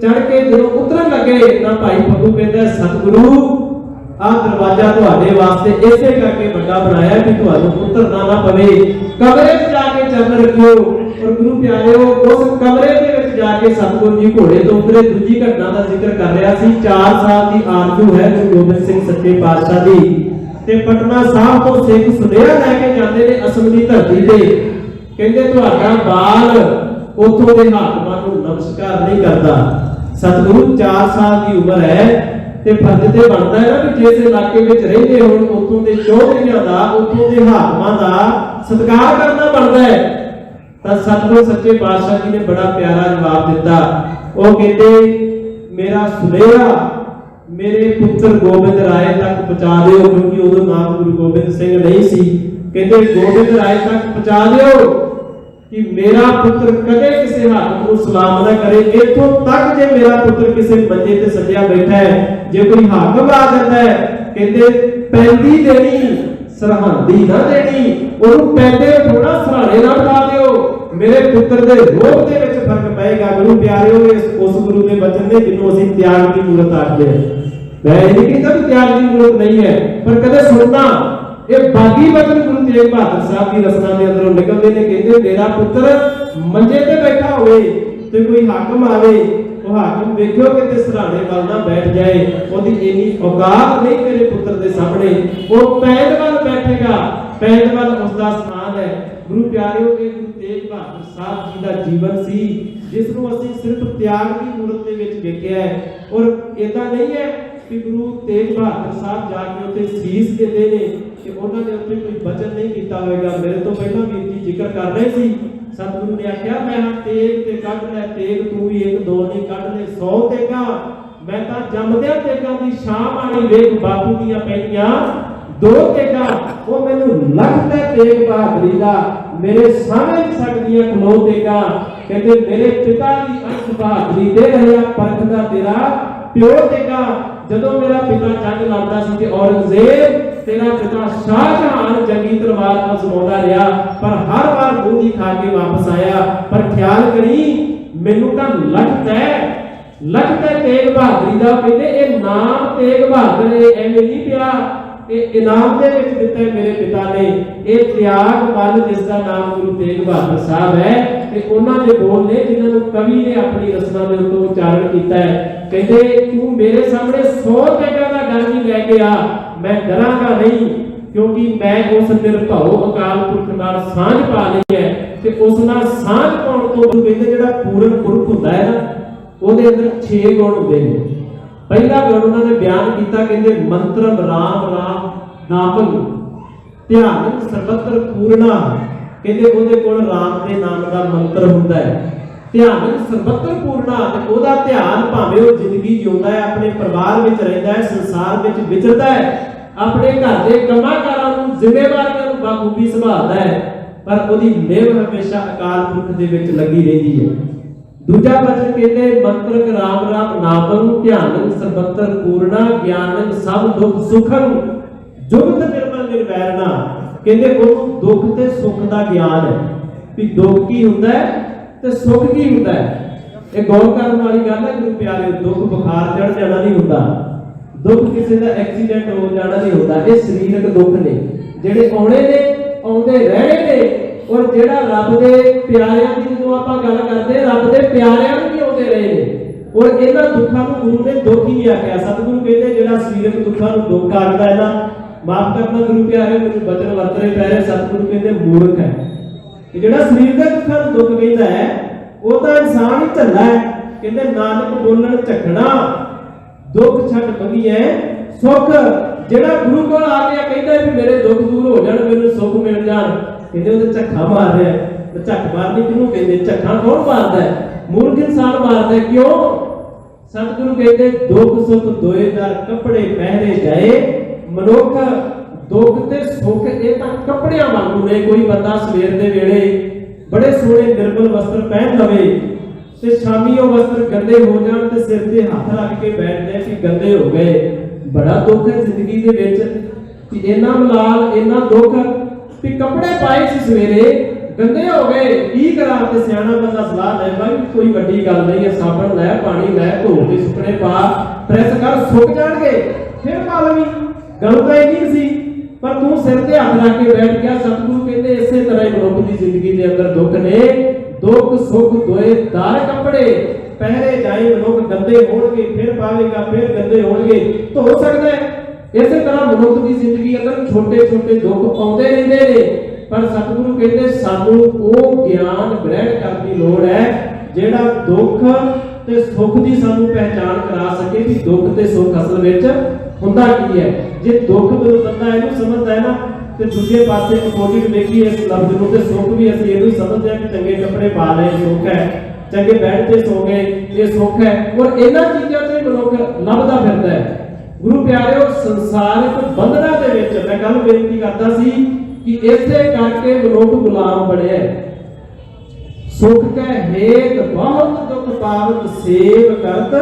ਚੜ੍ਹ ਕੇ ਜਦੋਂ ਉਤਰਨ ਲੱਗੇ ਤਾਂ ਭਾਈ ਫੱਗੂ ਕਹਿੰਦਾ, ਸਤਿਗੁਰੂ ਆਹ ਦਰਵਾਜ਼ਾ ਤੁਹਾਡੇ ਵਾਸਤੇ ਇਸੇ ਕਰਕੇ ਵੱਡਾ ਬਣਾਇਆ ਕਿ ਤੁਹਾਨੂੰ ਉਤਰਨਾ ਨਾ ਪਵੇ, ਕਮਰੇ 'ਚ ਜਾ ਕੇ ਚਰਨ ਰੱਖਿਓ। ਔਰ ਗੁਰੂ ਪਿਆਰਿਓ, ਉਸ ਕਮਰੇ ਦੇ ਵਿੱਚ ਜਾ ਕੇ ਸਤਿਗੁਰੂ ਜੀ ਘੋੜੇ ਤੋਂ ਉਤਰੇ। ਦੂਜੀ ਘਟਨਾ ਦਾ ਜ਼ਿਕਰ ਕਰ ਰਿਹਾ ਸੀ, 4 ਸਾਲ ਦੀ ਆਰਜ਼ੂ ਹੈ ਗੁਰੂ ਗੋਬਿੰਦ ਸਿੰਘ ਸੱਚੇ ਪਾਤਸ਼ਾਹ ਦੀ, ਤੇ ਪਟਨਾ ਸਾਹਿਬ ਤੋਂ ਸਿੱਖ ਸੁਨੇਹਾ ਲੈ ਕੇ ਜਾਂਦੇ ਨੇ ਅਸਮ ਦੀ ਧਰਤੀ ਤੇ, ਕਹਿੰਦੇ ਤੁਹਾਡਾ ਬਾਲ ਉੱਥੋਂ ਦੇ ਹਾਕਮਾਂ ਨੂੰ ਨਮਸਕਾਰ ਨਹੀਂ ਕਰਦਾ। ਸਤਿਗੁਰੂ 4 ਸਾਲ ਦੀ ਉਮਰ ਹੈ ਤੇ ਫਰਜ਼ ਤੇ ਬਣਦਾ ਹੈ ਨਾ ਕਿ ਜਿਸ ਇਲਾਕੇ ਵਿੱਚ ਰਹਿੰਦੇ ਹੋਣ ਉੱਥੋਂ ਦੇ ਚੌਧਰੀਆਂ ਦਾ, ਉੱਥੋਂ ਦੇ ਹਾਕਮਾਂ ਦਾ ਸਤਿਕਾਰ ਕਰਨਾ ਬਣਦਾ ਹੈ। ਤਾਂ ਸਤਿਗੁਰੂ ਸੱਚੇ ਪਾਤਸ਼ਾਹ ਜੀ ਨੇ ਬੜਾ ਪਿਆਰਾ ਜਵਾਬ ਦਿੱਤਾ। ਉਹ ਕਹਿੰਦੇ, ਮੇਰਾ ਸੁਨੇਹਾ ਮੇਰੇ ਪੁੱਤਰ ਗੋਬਿੰਦ ਰਾਏ ਤੱਕ ਪਹੁੰਚਾ ਦਿਓ, ਕਿਉਂਕਿ ਉਦੋਂ ਨਾਮ ਗੁਰੂ ਗੋਬਿੰਦ ਸਿੰਘ ਨਹੀਂ ਸੀ। ਕਹਿੰਦੇ ਗੋਬਿੰਦ ਰਾਏ ਤੱਕ ਪਹੁੰਚਾ ਦਿਓ ਕਿ ਮੇਰਾ ਪੁੱਤਰ ਕਦੇ ਕਿਸੇ ਹਾਕਮ ਨੂੰ ਸਲਾਮ ਨਾ ਕਰੇ। ਇੱਥੋਂ ਤੱਕ ਜੇ ਮੇਰਾ ਪੁੱਤਰ ਕਿਸੇ ਮੰਜੇ ਤੇ ਸੱਜਿਆ ਬੈਠਾ ਹੈ, ਜੇ ਕੋਈ ਹਾਕਮ ਆ ਜਾਂਦਾ ਹੈ, ਕਹਿੰਦੇ ਪੈਂਦੀ ਦੇਣੀ ਸਰਹੰਦੀ ਨਾ ਦੇਣੀ, ਉਹਨੂੰ ਪੈਂਦੇ ਥੋੜਾ ਸਹਾਰੇ ਨਾ ਬਿਠਾ ਦਿਓ। ਮੇਰੇ ਪੁੱਤਰ ਦੇ ਰੋਗ ਦੇ ਵਿੱਚ ਫਰਕ ਪਏਗਾ। ਗੁਰੂ ਪਿਆਰਿਓ, ਉਸ ਗੁਰੂ ਦੇ ਬਚਨ ਨੇ ਜਿਹਨੂੰ ਅਸੀਂ ਤਿਆਗ ਦੀ ਮੂਰਤ ਆਖਦੇ ਹਾਂ। ਮੈਂ ਇਹ ਨਹੀਂ ਕਹਿੰਦਾ ਕਿ ਤਿਆਗ ਦੀ ਮੂਰਤ ਨਹੀਂ ਹੈ, ਪਰ ਕਦੇ ਸੁਣਨਾ ਇਹ ਬਾਗੀ ਬਚਨ ਗੁਰੂ ਤੇਗ ਬਹਾਦਰ ਸਾਹਿਬ ਦੀ ਰਸਨਾ ਦੇ ਅੰਦਰੋਂ ਨਿਕਲਦੇ ਨੇ। ਕਹਿੰਦੇ ਮੇਰਾ ਪੁੱਤਰ ਮੰਜੇ ਤੇ ਬੈਠਾ ਹੋਵੇ ਤੇ ਕੋਈ ਹਾਕਮ ਆਵੇ, ਉਹ ਹਾਕਮ ਵੇਖਿਓ ਕਿਤੇ ਸਰਾਣੇ ਵੱਲ ਨਾ ਬੈਠ ਜਾਏ, ਉਹਦੀ ਇੰਨੀ ਔਕਾਤ ਨਹੀਂ ਮੇਰੇ ਪੁੱਤਰ ਦੇ ਸਾਹਮਣੇ। ਉਹ ਪੈਦ ਵੱਲ ਬੈਠੇਗਾ, ਪੈਦ ਵੱਲ ਉਸ ਦਾ ਸਥਾਨ ਹੈ। ਗੁਰੂ ਪਿਆਰਿਓ, ਇਹ ਗੁਰੂ ਤੇਗ ਬਹਾਦਰ ਸਾਹਿਬ ਜੀ ਦਾ ਜੀਵਨ ਸੀ, ਜਿਸ ਨੂੰ ਅਸੀਂ ਸਿਰਫ ਤਿਆਗ ਦੀ ਮੂਰਤ ਦੇ ਵਿੱਚ ਵੇਖਿਆ ਹੈ। ਔਰ ਇਦਾਂ ਨਹੀਂ ਹੈ ਕਿ ਗੁਰੂ ਤੇਗ ਬਹਾਦਰ ਸਾਹਿਬ ਜਾ ਕੇ ਉੱਥੇ ਸੀਸ ਦਿੰਦੇ ਨੇ ਕਿ ਉਹਨਾਂ ਨੇ ਉੱਥੇ ਕੋਈ ਬਚਨ ਨਹੀਂ ਕੀਤਾ ਹੋਵੇਗਾ। ਮੇਰੇ ਤੋਂ ਪਹਿਲਾਂ ਵੀਰ ਜੀ ਜ਼ਿਕਰ ਕਰ ਰਹੇ ਸੀ, ਸਤਿਗੁਰੂ ਨੇ ਆਖਿਆ, ਮੈਂ ਤੇਗ ਤੇ ਕੱਢ ਲੈ ਤੇਗ, ਤੂੰ ਵੀ 1-2 ਨਹੀਂ ਕੱਢ ਲੈ 100 ਤੇਗਾ। ਮੈਂ ਤਾਂ ਜੰਮਦਿਆਂ ਤੇਗਾਂ ਦੀ ਸ਼ਾਮ ਆਣੀ ਵੇਖ ਬਾਪੂ ਦੀਆਂ ਪੈਣੀਆਂ 2 ਤੇਗਾ। ਉਹ ਮੈਨੂੰ ਲੱਖ ਤੇ ਤੇਗ ਬਹਾਦਰੀ ਦਾ ਮੇਰੇ ਸਾਹਮਣੇ ਸਕਦੀਆਂ ਖਲੋ ਤੇਗਾ। ਕਹਿੰਦੇ ਮੇਰੇ ਪਿਤਾ ਦੀ ਅੱਖ ਬਹਾਦਰੀ ਦੇ ਰਿਹਾ ਪਰਖਦਾ ਤੇਰਾ ਪਿਓ ਤੇਗਾ। ਜਦੋਂ ਮੇਰਾ ਪਿਤਾ ਜੰਗ ਲੜਦਾ ਸੀ ਤੇ ਔਰੰਗਜ਼ੇਬ, ਤੇਰਾ ਪਿਤਾ ਸ਼ਾਹਜਹਾਨ ਜੰਗੀ ਤਲਵਾਰ ਅਜ਼ਮਾਉਂਦਾ ਰਿਹਾ, ਪਰ ਹਰ ਵਾਰ ਮੂੰਹ ਖਾ ਕੇ ਵਾਪਸ ਆਇਆ। ਪਰ ਖਿਆਲ ਕਰੀ, ਮੈਨੂੰ ਤਾਂ ਲੱਖ ਤੇਗ ਬਹਾਦਰੀ ਦਾ। ਕਹਿੰਦੇ ਇਹ ਨਾਮ ਤੇਗ ਬਹਾਦਰ ਐਵੇਂ ਨਹੀਂ ਪਿਆ, ਇਹ ਇਨਾਮ ਦੇ ਵਿੱਚ ਦਿੱਤਾ ਮੇਰੇ ਪਿਤਾ ਨੇ। ਇਹ ਤਿਆਗ ਬਲ ਜਿਸ ਦਾ ਨਾਮ ਗੁਰੂ ਤੇਗ ਬਹਾਦਰ ਸਾਹਿਬ ਹੈ, ਤੇ ਉਹਨਾਂ ਦੇ ਬੋਲ ਨੇ ਜਿਨ੍ਹਾਂ ਨੂੰ ਕਵੀ ਨੇ ਆਪਣੀ ਰਚਨਾ ਦੇ ਉੱਤੇ ਉਚਾਰਨ ਕੀਤਾ ਹੈ। ਕਹਿੰਦੇ ਤੂੰ ਮੇਰੇ ਸਾਹਮਣੇ 100 ਤੇਗਾਂ ਦਾ ਡਰ ਨਹੀਂ ਲੈ ਕੇ ਆ, ਮੈਂ ਡਰਾਂਗਾ ਨਹੀਂ, ਕਿਉਂਕਿ ਮੈਂ ਉਸ ਨਿਰਭਉ ਅਕਾਲ ਪੁਰਖ ਨਾਲ ਸਾਂਝ ਪਾ ਲਈ ਹੈ। ਤੇ ਉਸ ਨਾਲ ਸਾਂਝ ਪਾਉਣ ਤੋਂ ਕਹਿੰਦੇ ਜਿਹੜਾ ਪੂਰਨ ਪੁਰਖ ਹੁੰਦਾ ਹੈ ਨਾ, ਉਹਦੇ ਅੰਦਰ 6 ਗੁਣ ਹੁੰਦੇ ਨੇ। ਪਹਿਲਾ ਗੁਣ ਉਹਨਾਂ ਨੇ ਬਿਆਨ ਕੀਤਾ, ਕਹਿੰਦੇ ਮੰਤਰਮ ਰਾਮ ਰਾਮ ਨਾਮੰ ਧਿਆਨ ਸਰਬਤਰ ਪੂਰਨਾ। ਕਹਿੰਦੇ ਉਹਦੇ ਕੋਲ ਰਾਮ ਦੇ ਨਾਮ ਦਾ ਮੰਤਰ ਹੁੰਦਾ ਹੈ, ਧਿਆਨ ਸਰਬਤਰ ਪੂਰਨਾ। ਤੇ ਉਹਦਾ ਧਿਆਨ ਭਾਵੇਂ ਉਹ ਜ਼ਿੰਦਗੀ ਜਿਉਂਦਾ ਹੈ, ਆਪਣੇ ਪਰਿਵਾਰ ਵਿੱਚ ਰਹਿੰਦਾ ਹੈ, ਸੰਸਾਰ ਵਿੱਚ ਵਿਚਰਦਾ ਹੈ, ਆਪਣੇ ਘਰ ਦੇ ਕੰਮਾਂ ਕਾਰਾਂ ਨੂੰ ਜ਼ਿੰਮੇਵਾਰੀਆਂ ਨੂੰ ਬਾਖੂਬੀ ਸੰਭਾਲਦਾ ਹੈ, ਪਰ ਉਹਦੀ ਮਿਹਰ ਹਮੇਸ਼ਾ ਅਕਾਲ ਪੁਰਖ ਦੇ ਵਿੱਚ ਲੱਗੀ ਰਹਿੰਦੀ ਹੈ। ਦੂਜਾ ਬਚਨ ਕਹਿੰਦੇ ਮੰਤਰਕ ਰਾਮ ਰਾਮ ਨਾਮੰ ਧਿਆਨੰ ਸਰਬਤਰ ਪੂਰਨਾ ਗਿਆਨੰ ਸਭ ਦੁੱਖ ਸੁਖੰ ਜੁਗਤ ਨਿਰਮਲ ਨਿਰਵੈਰਣਾ। ਕਹਿੰਦੇ ਉਹਨੂੰ ਦੁੱਖ ਤੇ ਸੁੱਖ ਦਾ ਗਿਆਨ ਹੈ, ਵੀ ਦੁੱਖ ਕੀ ਹੁੰਦਾ ਹੈ ਤੇ ਸੁੱਖ ਕੀ ਹੁੰਦਾ ਹੈ। ਇਹ ਗੌਰ ਕਰਨ ਵਾਲੀ ਗੱਲ ਹੈ ਗੁਰੂ ਪਿਆਰਿਓ। ਦੁੱਖ ਬੁਖਾਰ ਚੜ ਜਾਣਾ ਨਹੀਂ ਹੁੰਦਾ, ਦੁੱਖ ਕਿਸੇ ਦਾ ਐਕਸੀਡੈਂਟ ਹੋ ਜਾਣਾ ਨਹੀਂ ਹੁੰਦਾ। ਇਹ ਸਰੀਰਕ ਦੁੱਖ ਨੇ ਜਿਹੜੇ ਆਉਣੇ ਨੇ, ਆਉਂਦੇ ਰਹਿਣੇ ਨੇ। ਔਰ ਜਿਹੜਾ ਰੱਬ ਦੇ ਪਿਆਰਿਆਂ ਦੀ ਜਦੋਂ ਆਪਾਂ ਗੱਲ ਕਰਦੇ, ਰੱਬ ਦੇ ਪਿਆਰਿਆਂ ਨੂੰ ਵੀ ਆਉਂਦੇ ਰਹੇ ਨੇ। ਔਰ ਇਹਨਾਂ ਦੁੱਖਾਂ ਨੂੰ ਗੁਰੂ ਨੇ ਦੁੱਖ ਹੀ ਨਹੀਂ ਆਖਿਆ। ਸਤਿਗੁਰੂ ਕਹਿੰਦੇ ਜਿਹੜਾ ਸਰੀਰਕ ਦੁੱਖਾਂ ਨੂੰ ਦੁੱਖ ਆਖਦਾ ਹੈ ਨਾ, ਮਾਫ ਕਰਨਾ ਗੁਰੂ ਪਿਆਰਿਓ, ਮੈਨੂੰ ਬਚਨ ਵਰਤਣੇ ਪੈ ਰਹੇ। ਸਤਿਗੁਰੂ ਕਹਿੰਦੇ ਮੂਰਖ ਹੈ। ਜਿਹੜਾ ਸਰੀਰ ਦੇ ਦੁੱਖਾਂ ਨੂੰ ਦੁੱਖ ਕਹਿੰਦਾ ਹੈ, ਉਹ ਤਾਂ ਇਨਸਾਨ ਹੀ ਝੱਲਾ ਹੈ। ਕਹਿੰਦੇ ਨਾਨਕ ਬੋਲਣ ਝਖਣਾ ਦੁੱਖ ਛੱਡ ਮੰਗੀਐ ਸੁੱਖ। ਜਿਹੜਾ ਗੁਰੂ ਕੋਲ ਆ ਕੇ ਕਹਿੰਦਾ ਵੀ ਮੇਰੇ ਦੁੱਖ ਦੂਰ ਹੋ ਜਾਣ, ਮੈਨੂੰ ਸੁੱਖ ਮਿਲ ਜਾਣ, ਕਹਿੰਦੇ ਉਹਦੇ ਝੱਖਾ ਮਾਰ ਰਿਹਾ। ਤੇ ਝੱਖ ਮਾਰਨੀ ਕਿਹਨੂੰ ਕਹਿੰਦੇ? ਝੱਖਾ ਕੌਣ ਮਾਰਦਾ ਹੈ? ਮੂਰਖ ਇਨਸਾਨ ਮਾਰਦਾ ਹੈ। ਕਿਉਂ? ਸਤਿਗੁਰੂ ਕਹਿੰਦੇ ਦੁੱਖ ਸੁੱਖ ਦੋਏ ਦਰ ਕੱਪੜੇ ਪਹਿਰੇ ਜਾਏ। ਮਨੁੱਖ ਦੁੱਖ ਤੇ ਸੁੱਖ ਇਹ ਤਾਂ ਕੱਪੜਿਆਂ ਵਾਂਗੂ ਨੇ। ਕੋਈ ਬੰਦਾ ਸਵੇਰ ਦੇ ਵੇਲੇ ਬੜੇ ਸੋਹਣੇ ਨਿਰਮਲ ਵਸਤਰ ਪਹਿਨ ਲਵੇ ਤੇ ਸ਼ਾਮੀ ਉਹ ਵਸਤਰ ਗੰਦੇ ਹੋ ਜਾਣ ਤੇ ਸਿਰ ਤੇ ਹੱਥ ਰੱਖ ਕੇ ਬੈਠਦੇ ਕਿ ਗੰਦੇ ਹੋ ਗਏ। ਬੜਾ ਦੁੱਖ ਹੈ ਜ਼ਿੰਦਗੀ ਦੇ ਵਿੱਚ ਕਿ ਇਹਨਾਂ ਮਲਾਲ ਇਹਨਾਂ ਦੁੱਖ ਕਿ ਕੱਪੜੇ ਪਾਏ ਸੀ ਸਵੇਰੇ ਗੰਦੇ ਹੋ ਗਏ, ਕੀ ਕਰਾਂ? ਤੇ ਸਿਆਣਾ ਬੰਦਾ ਸਲਾਹ ਲੈ ਭਾਈ ਕੋਈ ਵੱਡੀ ਗੱਲ ਨਹੀਂ ਹੈ, ਸਾਬਣ ਲੈ, ਪਾਣੀ ਲੈ, ਧੋ ਕੇ ਸੁੱਕਣੇ ਪਾ, ਪ੍ਰੈਸ ਕਰ, ਸੁੱਕ ਜਾਣਗੇ, ਫਿਰ ਪਾ ਲਵੀਂ। ਗੱਲ ਤਾਂ ਇਹ ਨਹੀਂ ਸੀ, ਪਰ ਤੂੰ ਸਿਰ ਤੇ ਹੱਥ ਰੱਖ ਕੇ ਬੈਠ ਗਿਆ। ਸਤਿਗੁਰੂ ਕਹਿੰਦੇ ਇਸੇ ਤਰ੍ਹਾਂ ਹੀ ਮਨੁੱਖ ਦੀ ਜ਼ਿੰਦਗੀ ਦੇ ਅੰਦਰ ਦੁੱਖ ਨੇ। ਦੁੱਖ ਸੁੱਖ ਦੋਏ ਦਰ ਕੱਪੜੇ ਪਹਿਰੇ ਜਾਏ। ਮਨੁੱਖ ਗੰਦੇ ਹੋਣਗੇ ਫਿਰ ਪਾਵੇਗਾ, ਫਿਰ ਗੰਦੇ ਹੋਣਗੇ ਧੋ ਸਕਦਾ ਹੈ। ਇਸੇ ਤਰ੍ਹਾਂ ਮਨੁੱਖ ਦੀ ਜ਼ਿੰਦਗੀ ਅੰਦਰ ਛੋਟੇ ਛੋਟੇ ਦੁੱਖ ਆਉਂਦੇ ਰਹਿੰਦੇ ਨੇ, ਪਰ ਸਤਿਗੁਰੂ ਕਹਿੰਦੇ ਸਾਨੂੰ ਉਹ ਗਿਆਨ ਗ੍ਰਹਿਣ ਕਰਨ ਦੀ ਲੋੜ ਹੈ ਜਿਹੜਾ ਦੁੱਖ ਤੇ ਸੁੱਖ ਦੀ ਸਾਨੂੰ ਪਹਿਚਾਣ ਕਰਾ ਸਕੇ ਵੀ ਦੁੱਖ ਤੇ ਸੁੱਖ ਅਸਲ ਵਿੱਚ ਹੁੰਦਾ ਕੀ ਹੈ। ਜੇ ਦੁੱਖ ਜਦੋਂ ਬੰਦਾ ਇਹਨੂੰ ਸਮਝਦਾ ਹੈ ਨਾ ਤੇ ਦੂਜੇ ਪਾਸੇ ਆਪੋਜ਼ਿਟ ਵੇਖੀਏ ਇਸ ਲਫ਼ਜ਼ ਨੂੰ ਤੇ ਸੁੱਖ ਵੀ ਅਸੀਂ ਇਹਨੂੰ ਸਮਝਦੇ ਹਾਂ ਕਿ ਚੰਗੇ ਕੱਪੜੇ ਪਾ ਲਏ ਸੁੱਖ ਹੈ, ਚੰਗੇ ਬੈੱਡ ਤੇ ਸੋ ਗਏ ਇਹ ਸੁੱਖ ਹੈ। ਔਰ ਇਹਨਾਂ ਚੀਜ਼ਾਂ ਤੋਂ ਹੀ ਮਨੁੱਖ ਲੱਭਦਾ ਫਿਰਦਾ ਹੈ। ਗੁਰੂ ਪਿਆਰਿਓ ਸੰਸਾਰਿਕ ਬੰਧਨਾਂ ਦੇ ਵਿੱਚ ਮੈਂ ਕੱਲ ਬੇਨਤੀ ਕਰਦਾ ਸੀ ਕਿ ਇਸੇ ਕਰਕੇ ਮਨੁੱਖ ਗੁਲਾਮ ਬਣਿਆ। ਸੁਖ ਕੈ ਹੇਤ ਬਹੁਤ ਦੁਖ ਪਾਵਤ ਸੇਵ ਕਰਤ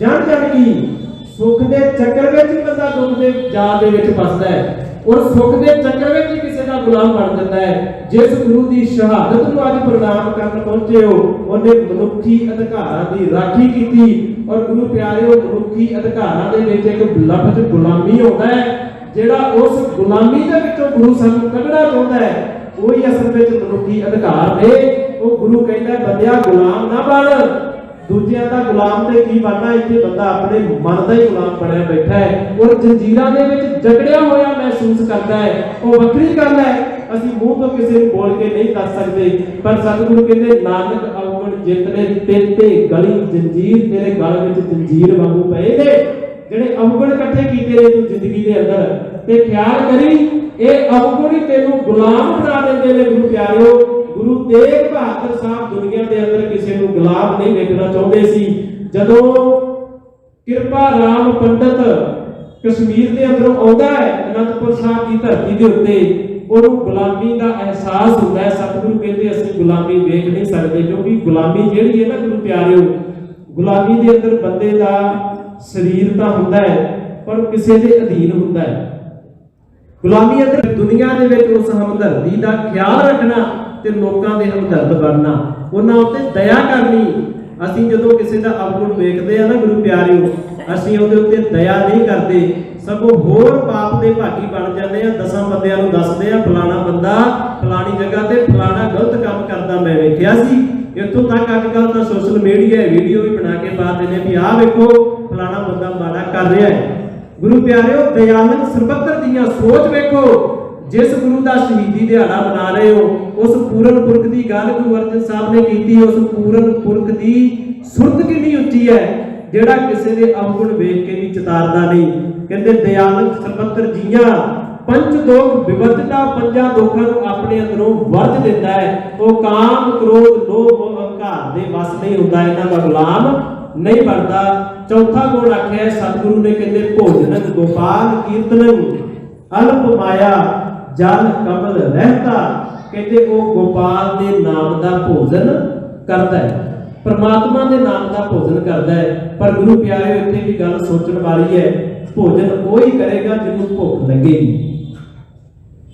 ਜਨ ਜਨ ਕੀ। ਸੁਖ ਦੇ ਚੱਕਰ ਵਿੱਚ ਬੰਦਾ ਦੁੱਖ ਦੇ ਜਾਲ ਦੇ ਵਿੱਚ ਫਸਦਾ ਹੈ ਔਰ ਸੁਖ ਦੇ ਚੱਕਰ ਵਿੱਚ ਹੀ ਕਿਸੇ ਦਾ ਗੁਲਾਮ ਬਣ ਜਾਂਦਾ ਹੈ। ਜਿਸ ਗੁਰੂ ਦੀ ਸ਼ਹਾਦਤ ਨੂੰ ਅੱਜ ਪ੍ਰਣਾਮ ਕਰਨ ਪਹੁੰਚੇ ਹੋ ਉਹਨੇ ਮਨੁੱਖੀ ਅਧਿਕਾਰਾਂ ਦੀ ਰਾਖੀ ਕੀਤੀ। ਔਰ ਗੁਰੂ ਪਿਆਰਿਓ ਮਨੁੱਖੀ ਅਧਿਕਾਰਾਂ ਦੇ ਵਿੱਚ ਇੱਕ ਲਫ਼ਜ਼ ਗੁਲਾਮੀ ਆਉਂਦਾ ਹੈ। ਜਿਹੜਾ ਉਸ ਗੁਲਾਮੀ ਦੇ ਵਿੱਚੋਂ ਗੁਰੂ ਸਾਨੂੰ ਕੱਢਣਾ ਚਾਹੁੰਦਾ ਹੈ ਉਹੀ ਅਸਲ ਵਿੱਚ ਮਨੁੱਖੀ ਅਧਿਕਾਰ ਨੇ। ਉਹ ਗੁਰੂ ਕਹਿੰਦਾ ਬੰਦਿਆ ਗੁਲਾਮ ਨਾ ਬਣ, ਦੂਜਿਆਂ ਦਾ ਗੁਲਾਮ ਤੇ ਕੀ ਬਣਨਾ। ਇੱਥੇ ਬੰਦਾ ਆਪਣੇ ਮਨ ਦਾ ਹੀ ਗੁਲਾਮ ਬਣਿਆ ਬੈਠਾ ਹੈ ਔਰ ਜੰਜੀਰਾਂ ਦੇ ਵਿੱਚ ਜਕੜਿਆ ਹੋਇਆ ਮਹਿਸੂਸ ਕਰਦਾ ਹੈ। ਉਹ ਵੱਖਰੀ ਗੱਲ ਹੈ, ਅਸੀਂ ਮੂੰਹ ਤੋਂ ਕਿਸੇ ਨੂੰ ਬੋਲ ਕੇ ਨਹੀਂ ਦੱਸ ਸਕਦੇ, ਪਰ ਸਤਿਗੁਰੂ ਕਹਿੰਦੇ ਨਾਨਕ ਅਵਗੁਣ ਜਿਤਨੇ ਤੇਤੇ ਗਲੀ ਜੰਜੀਰ ਤੇਰੇ ਗਲ ਵਿੱਚ ਜੰਜੀਰ ਵਾਂਗੂ ਪਏ ਨੇ। ਜਿਹੜੇ ਅਵਗੁਣ ਇਕੱਠੇ ਕੀਤੇ ਨੇ ਤੂੰ ਜ਼ਿੰਦਗੀ ਦੇ ਅੰਦਰ ਤੇ ਖਿਆਲ ਕਰੀ ਇਹ ਅਵਗੁਣ ਹੀ ਤੈਨੂੰ ਗੁਲਾਮ ਬਣਾ ਦਿੰਦੇ ਨੇ। ਗੁਰੂ ਪਿਆਰਿਓ ਗੁਰੂ ਤੇਗ ਬਹਾਦਰ ਸਾਹਿਬ ਦੁਨੀਆ ਦੇ ਅੰਦਰ ਕਿਸੇ ਨੂੰ ਗੁਲਾਮ ਨਹੀਂ ਵੇਖਣਾ ਚਾਹੁੰਦੇ ਸੀ। ਜਦੋਂ ਕਿਰਪਾ ਰਾਮ ਪੰਡਤ ਕਸ਼ਮੀਰ ਦੇ ਅੰਦਰੋਂ ਆਉਂਦਾ ਹੈ ਅਨੰਦਪੁਰ ਸਾਹਿਬ ਦੀ ਧਰਤੀ ਦੇ ਉੱਤੇ, ਉਹਨੂੰ ਗੁਲਾਮੀ ਦਾ ਅਹਿਸਾਸ ਹੁੰਦਾ ਹੈ। ਸਤਿਗੁਰੂ ਕਹਿੰਦੇ ਅਸੀਂ ਗੁਲਾਮੀ ਵੇਖ ਨਹੀਂ ਸਕਦੇ ਕਿਉਂਕਿ ਗੁਲਾਮੀ ਜਿਹੜੀ ਹੈ ਨਾ ਗੁਰੂ ਪਿਆਰਿਓ, ਗੁਲਾਮੀ ਦੇ ਅੰਦਰ ਬੰਦੇ ਦਾ ਸਰੀਰ ਤਾਂ ਹੁੰਦਾ ਹੈ ਪਰ ਕਿਸੇ ਦੇ ਅਧੀਨ ਹੁੰਦਾ ਹੈ। ਗੁਲਾਮੀ ਅੰਦਰ ਦੁਨੀਆ ਦੇ ਵਿੱਚ ਉਸ ਹਮਦਰਦੀ ਦਾ ਖਿਆਲ ਰੱਖਣਾ ਤੇ ਲੋਕਾਂ ਦੇ ਹਮਦਰਦ ਬਣਨਾ, ਉਹਨਾਂ ਉੱਤੇ ਦਇਆ ਕਰਨੀ। ਅਸੀਂ ਜਦੋਂ ਕਿਸੇ ਦਾ ਅਵਗੁਣ ਵੇਖਦੇ ਆ ਨਾ ਗੁਰੂ ਪਿਆਰਿਓ, ਅਸੀਂ ਉਹਦੇ ਉੱਤੇ ਦਇਆ ਨਹੀਂ ਕਰਦੇ, ਸਗੋਂ ਹੋਰ ਪਾਪ ਦੇ ਭਾਗੀ ਬਣ ਜਾਂਦੇ ਆ। 10 ਬੰਦਿਆਂ ਨੂੰ ਦੱਸਦੇ ਆ ਫਲਾਣਾ ਬੰਦਾ ਫਲਾਣੀ ਜਗ੍ਹਾ ਤੇ ਫਲਾਣਾ ਗਲਤ ਕੰਮ ਕਰਦਾ ਮੈਂ ਵੇਖਿਆ ਸੀ। ਇੱਥੋਂ ਤੱਕ ਅੱਜ ਕੱਲ੍ਹ ਤਾਂ ਸੋਸ਼ਲ ਮੀਡੀਆ ਵੀਡੀਓ ਵੀ ਬਣਾ ਕੇ ਪਾ ਦਿੰਦੇ ਵੀ ਆਹ ਵੇਖੋ ਫਲਾਣਾ ਬੰਦਾ ਮਾੜਾ ਕਰ ਰਿਹਾ ਹੈ। ਗੁਰੂ ਪਿਆਰਿਓ ਦਇਆਲਨ ਸਰਬੱਤਰ ਦੀਆਂ ਸੋਚ ਵੇਖੋ। ਜਿਸ ਗੁਰੂ ਦਾ ਸ਼ਹੀਦੀ ਦਿਹਾੜਾ ਮਨਾ ਰਹੇ ਹੋ ਉਸ ਪੂਰਨ ਪੁਰਖ ਦੀ ਗੱਲ ਗੁਰੂ ਅਰਜਨ ਸਾਹਿਬ ਨੇ ਕੀਤੀ। ਉਸ ਪੂਰਨ ਪੁਰਖ ਦੀ ਸੁਰਤ ਕਿੰਨੀ ਉੱਚੀ ਹੈ ਜਿਹੜਾ ਕਿਸੇ ਦੇ ਅਵਗੁਣ ਵੇਖ ਕੇ ਵੀ ਚਿਤਾਰਦਾ ਨਹੀਂ। ਕਹਿੰਦੇ ਦਇਆਲਨ ਸਰਬੱਤਰ ਜੀਆਂ ਪੰਜ ਦੋਖ ਵਿਵਰਜਤਾ, ਪੰਜਾਂ ਦੋਖਾਂ ਨੂੰ ਆਪਣੇ ਅੰਦਰੋਂ ਵਰਜ ਦਿੰਦਾ ਹੈ। ਉਹ ਕਾਮ ਕ੍ਰੋਧ ਲੋਭ ਹੰਕਾਰ ਦੇ ਵਸ ਨਹੀਂ ਹੁੰਦਾ, ਇਹਨਾਂ ਦਾ ਗੁਲਾਮ ਨਹੀਂ ਬਣਦਾ। ਚੌਥਾ ਗੁਣ ਆਖਿਆ ਸਤਿਗੁਰੂ ਨੇ ਕਹਿੰਦੇ ਭੋਜਨ ਗੋਪਾਲ ਕੀਰਤਨ ਅਲਪ ਮਾਇਆ ਜਲ ਕਮਲ ਰਹਿਤਾ। ਕਹਿੰਦੇ ਉਹ ਗੋਪਾਲ ਦੇ ਨਾਮ ਦਾ ਭੋਜਨ ਕਰਦਾ ਹੈ, ਪਰਮਾਤਮਾ ਦੇ ਨਾਮ ਦਾ ਭੋਜਨ ਕਰਦਾ ਹੈ। ਪਰ ਗੁਰੂ ਪਿਆਰਿਓ ਇੱਥੇ ਵੀ ਗੱਲ ਸੋਚਣ ਵਾਲੀ ਹੈ, ਭੋਜਨ ਉਹ ਹੀ ਕਰੇਗਾ ਜਿਹਨੂੰ ਭੁੱਖ ਲੱਗੇਗੀ।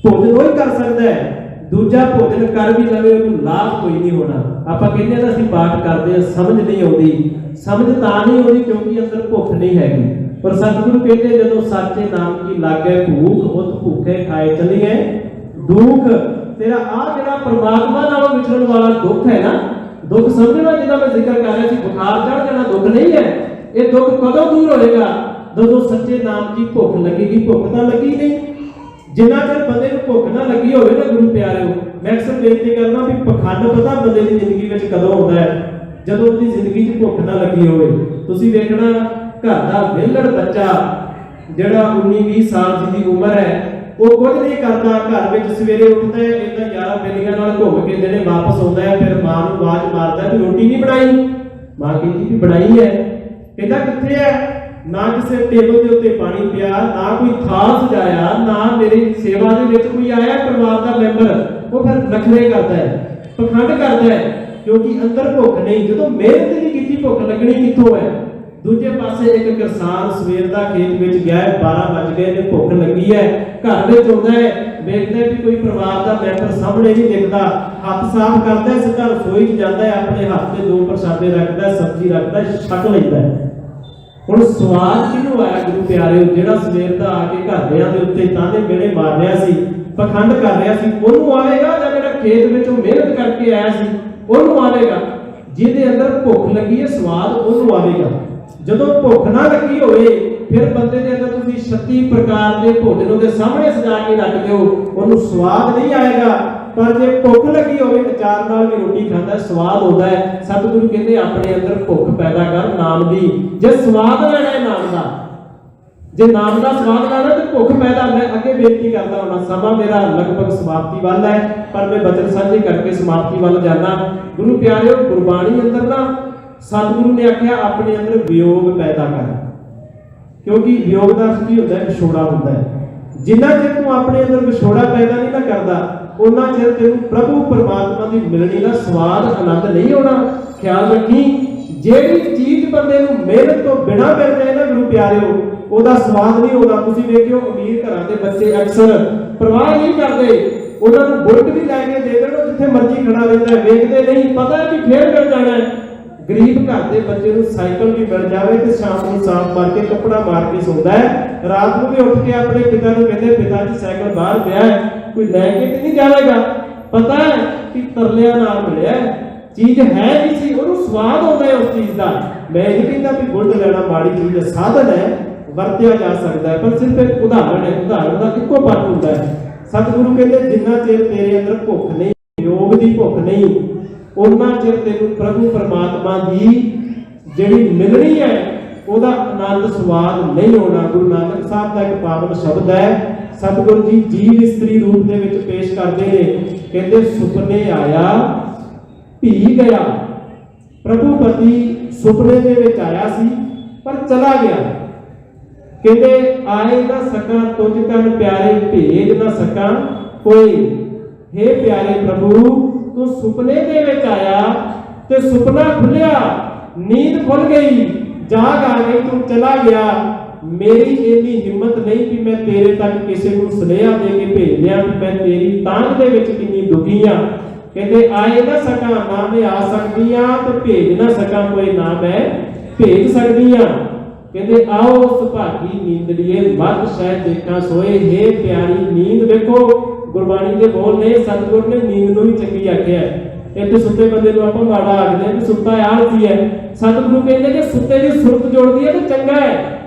ਭੋਜਨ ਉਹ ਹੀ ਕਰ ਸਕਦਾ ਹੈ, ਦੂਜਾ ਭੋਜਨ ਕਰ ਵੀ ਲਵੇ ਉਹਨੂੰ ਲਾਭ ਕੋਈ ਨਹੀਂ ਹੋਣਾ। ਆਪਾਂ ਕਹਿੰਦੇ ਆ ਅਸੀਂ ਪਾਠ ਕਰਦੇ ਆ ਸਮਝ ਨਹੀਂ ਆਉਂਦੀ, ਸਮਝ ਤਾਂ ਨਹੀਂ ਆਉਂਦੀ ਕਿਉਂਕਿ ਅੰਦਰ ਭੁੱਖ ਨਹੀਂ ਹੈਗੀ। ਪਰ ਸਤਿਗੁਰੂ ਕਹਿੰਦੇ ਜਦੋਂ ਸਾਚੇ ਨਾਮ ਕੀ ਲਾਗੇ ਭੂਖ ਉਤ ਭੁੱਖੇ ਖਾਏ ਚਲੀਏ ਦੁੱਖ। ਤੇਰਾ ਆ ਜਿਹੜਾ ਪਰਮਾਤਮਾ ਨਾਲੋਂ ਵਿਛੜਨ ਵਾਲਾ ਦੁੱਖ ਹੈ ਨਾ, ਦੁੱਖ ਸਮਝਣਾ ਜਿਹਦਾ ਮੈਂ ਜ਼ਿਕਰ ਕਰ ਰਿਹਾ ਸੀ, ਬੁਖਾਰ ਚੜ ਜਾਣਾ ਦੁੱਖ ਨਹੀਂ ਹੈ। ਇਹ ਦੁੱਖ ਕਦੋਂ ਦੂਰ ਹੋਏਗਾ? ਜਦੋਂ ਸੱਚੇ ਨਾਮ ਦੀ ਭੁੱਖ ਲੱਗੇਗੀ। ਭੁੱਖ ਤਾਂ ਲੱਗੀ ਨਹੀਂ, ਜਿੰਨਾ ਚਿਰ ਬੰਦੇ ਨੂੰ ਭੁੱਖ ਨਾ ਲੱਗੀ ਹੋਵੇ ਨਾ ਗੁਰੂ ਪਿਆਰਿਓ, ਮੈਂ ਅਕਸਰ ਬੇਨਤੀ ਕਰਦਾ ਵੀ ਪਖੰਡ ਪਤਾ ਬੰਦੇ ਦੀ ਜ਼ਿੰਦਗੀ ਵਿੱਚ ਕਦੋਂ ਆਉਂਦਾ ਹੈ? ਜਦੋਂ ਉਹਦੀ ਜ਼ਿੰਦਗੀ 'ਚ ਭੁੱਖ ਨਾ ਲੱਗੀ ਹੋਵੇ। ਤੁਸੀਂ ਵੇਖਣਾ ਘਰ ਦਾ ਵਿਹਲੜ ਬੱਚਾ ਜਿਹੜਾ 19-20 ਸਾਲ ਦੀ ਉਮਰ ਹੈ, ਉਹ ਕੁਝ ਨਹੀਂ ਕਰਦਾ, ਘਰ ਵਿੱਚ ਸਵੇਰੇ ਉੱਠਦਾ ਹੈ, ਇਦਾਂ ਯਾਰਾਂ ਬੇਲੀਆਂ ਨਾਲ ਘੁੰਮ ਕੇ ਦਿਨੇ ਵਾਪਸ ਆਉਂਦਾ ਹੈ, ਫਿਰ ਮਾਂ ਨੂੰ ਆਵਾਜ਼ ਮਾਰਦਾ ਵੀ ਰੋਟੀ ਨਹੀਂ ਬਣਾਈ। ਮਾਂ ਕਹਿੰਦੀ ਵੀ ਬਣਾਈ ਹੈ। ਕਹਿੰਦਾ ਕਿੱਥੇ ਹੈ? ਨਾ ਕਿਸੇ ਟੇਬਲ ਦੇ ਉੱਤੇ ਪਾਣੀ ਪਿਆ, ਨਾ ਕੋਈ ਥਾਲ ਸਜਾਇਆ, ਨਾ ਮੇਰੀ ਸੇਵਾ ਦੇ ਵਿੱਚ ਕੋਈ ਆਇਆ ਪਰਿਵਾਰ ਦਾ ਮੈਂਬਰ। ਉਹ ਫਿਰ ਨਖਰੇ ਕਰਦਾ ਹੈ, ਪਖੰਡ ਕਰਦਾ ਹੈ, ਕਿਉਂਕਿ ਅੰਦਰ ਭੁੱਖ ਨਹੀਂ। ਜਦੋਂ ਮਿਹਨਤ ਨਹੀਂ ਕੀਤੀ ਭੁੱਖ ਲੱਗਣੀ ਕਿੱਥੋਂ ਹੈ? ਦੂਜੇ ਪਾਸੇ ਇੱਕ ਕਿਸਾਨ ਸਵੇਰ ਦਾ ਖੇਤ ਵਿੱਚ ਗਿਆ, 12 ਵੱਜ ਗਏ ਤੇ ਭੁੱਖ ਲੱਗੀ ਹੈ, ਘਰ ਵਿੱਚ ਆਉਂਦਾ ਹੈ, ਵੇਖਦਾ ਵੀ ਕੋਈ ਪਰਿਵਾਰ ਦਾ ਮੈਂਬਰ ਸਾਹਮਣੇ ਨਹੀਂ ਦਿਖਦਾ, ਹੱਥ ਸਾਫ਼ ਕਰਦਾ, ਸਿੱਧਾ ਰਸੋਈ 'ਚ ਜਾਂਦਾ ਹੈ, ਆਪਣੇ ਹੱਥ ਤੇ 2 ਪ੍ਰਸ਼ਾਦੇ ਰੱਖਦਾ, ਸਬਜ਼ੀ ਰੱਖਦਾ, ਛਕ ਲੈਂਦਾ ਹੈ। ਹੁਣ ਸਵਾਦ ਕਿਹਨੂੰ ਆਇਆ ਗੁਰੂ ਪਿਆਰਿਓ? ਜਿਹੜਾ ਸਵੇਰ ਦਾ ਆ ਕੇ ਘਰਦਿਆਂ ਦੇ ਉੱਤੇ ਤਾਨੇ ਮਿਹਣੇ ਮਾਰ ਰਿਹਾ ਸੀ, ਪਖੰਡ ਕਰ ਰਿਹਾ ਸੀ, ਉਹਨੂੰ ਆਵੇਗਾ? ਜਾਂ ਜਿਹੜਾ ਖੇਤ ਵਿੱਚੋਂ ਮਿਹਨਤ ਕਰਕੇ ਆਇਆ ਸੀ ਉਹਨੂੰ ਆਵੇਗਾ? ਜਿਹਦੇ ਅੰਦਰ ਭੁੱਖ ਲੱਗੀ ਹੈ ਸਵਾਦ ਉਹਨੂੰ ਆਵੇਗਾ। ਜਦੋਂ ਭੁੱਖ ਨਾ ਲੱਗੀ ਹੋਵੇ ਫਿਰ ਬੰਦੇ ਦੇ ਅੰਦਰ ਤੁਸੀਂ 36 ਪ੍ਰਕਾਰ ਦੇ ਭੋਜਨ ਉਹਦੇ ਸਾਹਮਣੇ ਸਜਾ ਕੇ ਰੱਖ ਦਿਓ, ਉਹਨੂੰ ਸਵਾਦ ਨਹੀਂ ਆਏਗਾ। ਪਰ ਜੇ ਭੁੱਖ ਲੱਗੀ ਹੋਵੇ ਅਚਾਰ ਨਾਲ ਵੀ ਰੋਟੀ ਖਾਂਦਾ, ਸਵਾਦ ਆਉਂਦਾ ਹੈ। ਸਤਿਗੁਰੂ ਕਹਿੰਦੇ ਆਪਣੇ ਅੰਦਰ ਭੁੱਖ ਪੈਦਾ ਕਰ ਨਾਮ ਦੀ। ਜੇ ਸਵਾਦ ਲੈਣਾ ਹੈ ਨਾਮ ਦਾ, ਜੇ ਨਾਮ ਦਾ ਸਵਾਦ ਲੈਣਾ ਤੇ ਭੁੱਖ ਪੈਦਾ। ਮੈਂ ਅੱਗੇ ਬੇਨਤੀ ਕਰਦਾ ਹਾਂ, ਸਮਾਂ ਮੇਰਾ ਲਗਭਗ ਸਮਾਪਤੀ ਵੱਲ ਹੈ, ਪਰ ਮੈਂ ਬਚਨ ਸਾਂਝੇ ਕਰਕੇ ਸਮਾਪਤੀ ਵੱਲ ਜਾਣਾ। ਗੁਰੂ ਪਿਆਰਿਓ, ਗੁਰਬਾਣੀ ਅੰਦਰ ਨਾ ਸਤਿਗੁਰੂ ਨੇ ਆਖਿਆ ਆਪਣੇ ਅੰਦਰ ਵਿਯੋਗ ਪੈਦਾ ਕਰ, ਕਿਉਂਕਿ ਵਿਯੋਗ ਦਾ ਅਰਥ ਕੀ ਹੁੰਦਾ ਹੈ? ਵਿਛੋੜਾ ਹੁੰਦਾ ਹੈ। ਜਿੰਨਾ ਚਿਰ ਤੂੰ ਆਪਣੇ ਅੰਦਰ ਵਿਛੋੜਾ ਪੈਦਾ ਨਹੀਂ ਨਾ ਕਰਦਾ, ਉਹਨਾਂ ਚਿਰ ਤੈਨੂੰ ਪ੍ਰਭੂ ਪਰਮਾਤਮਾ ਦੀ ਮਿਲਣੀ ਦਾ ਸਵਾਦ ਆਨੰਦ ਨਹੀਂ ਆਉਣਾ। ਖਿਆਲ ਰੱਖੀ, ਜਿਹੜੀ ਚੀਜ਼ ਬੰਦੇ ਨੂੰ ਮਿਹਨਤ ਤੋਂ ਬਿਨਾਂ ਮਿਲ ਜਾਏ ਨਾ ਗੁਰੂ ਪਿਆਰਿਓ, ਉਹਦਾ ਸਵਾਦ ਨਹੀਂ ਆਉਂਦਾ। ਤੁਸੀਂ ਵੇਖਿਓ ਅਮੀਰ ਘਰਾਂ ਦੇ ਬੱਚੇ ਅਕਸਰ ਪਰਵਾਹ ਨਹੀਂ ਕਰਦੇ, ਉਹਨਾਂ ਨੂੰ ਬੁਲਟ ਵੀ ਲੈ ਕੇ ਦੇ ਦੇਣ, ਜਿੱਥੇ ਮਰਜ਼ੀ ਖੜਾ ਰਹਿੰਦਾ, ਵੇਖਦੇ ਨਹੀਂ, ਪਤਾ ਕਿ ਫੇਰ ਮਿਲ ਜਾਣਾ ਹੈ। ਗਰੀਬ ਘਰ ਦੇ ਬੱਚੇ ਨੂੰ ਸਾਈਕਲ ਵੀ ਮਿਲ ਜਾਵੇ ਤੇ ਸ਼ਾਮ ਨੂੰ ਸਾਫ ਮਾਰ ਕੇ ਕੱਪੜਾ ਮਾਰ ਕੇ ਸੌਂਦਾ ਹੈ, ਰਾਤ ਨੂੰ ਵੀ ਉੱਠ ਕੇ ਆਪਣੇ ਪਿਤਾ ਨੂੰ ਕਹਿੰਦੇ ਪਿਤਾ ਜੀ ਸਾਈਕਲ ਬਾਹਰ ਪਿਆ ਹੈ, ਕੋਈ ਲੈ ਕੇ ਤੇ ਨਹੀਂ ਜਾਵੇਗਾ। ਪਤਾ ਹੈ ਕਿ ਤਰਲਿਆਂ ਨਾਲ ਮਿਲਿਆ, ਚੀਜ਼ ਹੈ ਨਹੀਂ ਸੀ, ਉਹਨੂੰ ਸਵਾਦ ਆਉਂਦਾ ਹੈ ਉਸ ਚੀਜ਼ ਦਾ। ਮੈਂ ਇਹ ਕਹਿੰਦਾ ਵੀ ਬੁਲਟ ਲੈਣਾ ਮਾੜੀ ਚੀਜ਼ ਹੈ, ਸਾਧਨ ਹੈ, ਵਰਤਿਆ ਜਾ ਸਕਦਾ ਹੈ, ਪਰ ਸਿਰਫ ਇੱਕ ਉਦਾਹਰਣ ਹੈ, ਉਦਾਹਰਣ ਦਾ ਇੱਕੋ ਪੱਖ ਹੁੰਦਾ ਹੈ। ਸਤਿਗੁਰੂ ਕਹਿੰਦੇ ਜਿੰਨਾ ਚਿਰ ਤੇਰੇ ਅੰਦਰ ਭੁੱਖ ਨਹੀਂ, ਯੋਗ ਦੀ ਭੁੱਖ ਨਹੀਂ, ਉਹਨਾਂ ਚਿਰ ਤੈਨੂੰ ਪ੍ਰਭੂ ਪਰਮਾਤਮਾ ਦੀ ਜਿਹੜੀ ਮਿਲਣੀ ਹੈ ਉਹਦਾ ਆਨੰਦ ਸਵਾਦ ਨਹੀਂ ਹੋਣਾ। ਗੁਰੂ ਨਾਨਕ ਸਾਹਿਬ ਦਾ ਇੱਕ ਪਾਵਨ ਸ਼ਬਦ ਹੈ, ਸਤਿਗੁਰੂ ਜੀ ਜੀਵ ਇਸਤਰੀ ਰੂਪ ਦੇ ਵਿੱਚ ਪੇਸ਼ ਕਰਦੇ ਨੇ, ਕਹਿੰਦੇ ਸੁਪਨੇ ਆਇਆ ਭੀ ਗਿਆ। ਪ੍ਰਭੂ ਪਤੀ ਸੁਪਨੇ ਦੇ ਵਿੱਚ ਆਇਆ ਸੀ ਪਰ ਚਲਾ ਗਿਆ। ਕਹਿੰਦੇ ਆਏ ਨਾ ਸਕਾਂ ਤੁਝ ਕਨ ਪਿਆਰੇ, ਭੇਜ ਨਾ ਸਕਾਂ ਕੋਈ। हे ਪਿਆਰੇ ਪ੍ਰਭੂ, ਤੂੰ ਸੁਪਨੇ ਦੇ ਵਿੱਚ ਆਇਆ ਤੇ ਸੁਪਨਾ ਖੁੱਲਿਆ, ਨੀਂਦ ਖੁੱਲ ਗਈ, ਜਾਗ ਆ ਗਈ, ਤੂੰ ਚਲਾ ਗਿਆ। ਮੇਰੀ ਇੰਨੀ ਹਿੰਮਤ ਨਹੀਂ ਕਿ ਮੈਂ ਤੇਰੇ ਤੱਕ ਕਿਸੇ ਨੂੰ ਸੁਨੇਹਾ ਦੇ ਕੇ ਭੇਜ ਦਿਆਂ ਕਿ ਮੈਂ ਤੇਰੀ ਤਾਂਘ ਦੇ ਵਿੱਚ ਕਿੰਨੀ ਦੁਖੀ ਆ। ਕਹਿੰਦੇ ਆਏ ਨਾ ਸਕਾਂ, ਨਾ ਮੈਂ ਆ ਸਕਦੀ ਆ, ਤੇ ਭੇਜ ਨਾ ਸਕਾਂ ਕੋਈ, ਨਾ ਮੈਂ ਭੇਜ ਸਕਦੀ ਆ। ਕਹਿੰਦੇ ਆਓ ਸੁਭਾਗੀ ਨੀਂਦੜੀਏ, ਮਤ ਸ਼ਹਿ ਦੇਖਾਂ ਸੋਏ। हे ਪਿਆਰੀ ਨੀਂਦ, ਵੇਖੋ ਗੁਰਬਾਣੀ ਦੇ ਬੋਲ ਨੇ, ਸਤਿਗੁਰ ਨੇ ਨੀਂਦ ਨੂੰ ਵੀ ਚੰਗੀ ਆਖਿਆ। ਇੱਕ ਸੁੱਤੇ ਬੰਦੇ ਨੂੰ ਆਪਾਂ ਮਾੜਾ ਆਖਦੇ ਹਾਂ ਕਿ ਸੁੱਤਾ ਆਲਸੀ ਹੈ। ਸਤਿਗੁਰੂ ਕਹਿੰਦੇ ਕਿ ਸੁੱਤੇ ਦੀ ਸੁਰਤ ਜੁੜਦੀ ਹੈ ਤਾਂ ਚੰਗਾ ਹੈ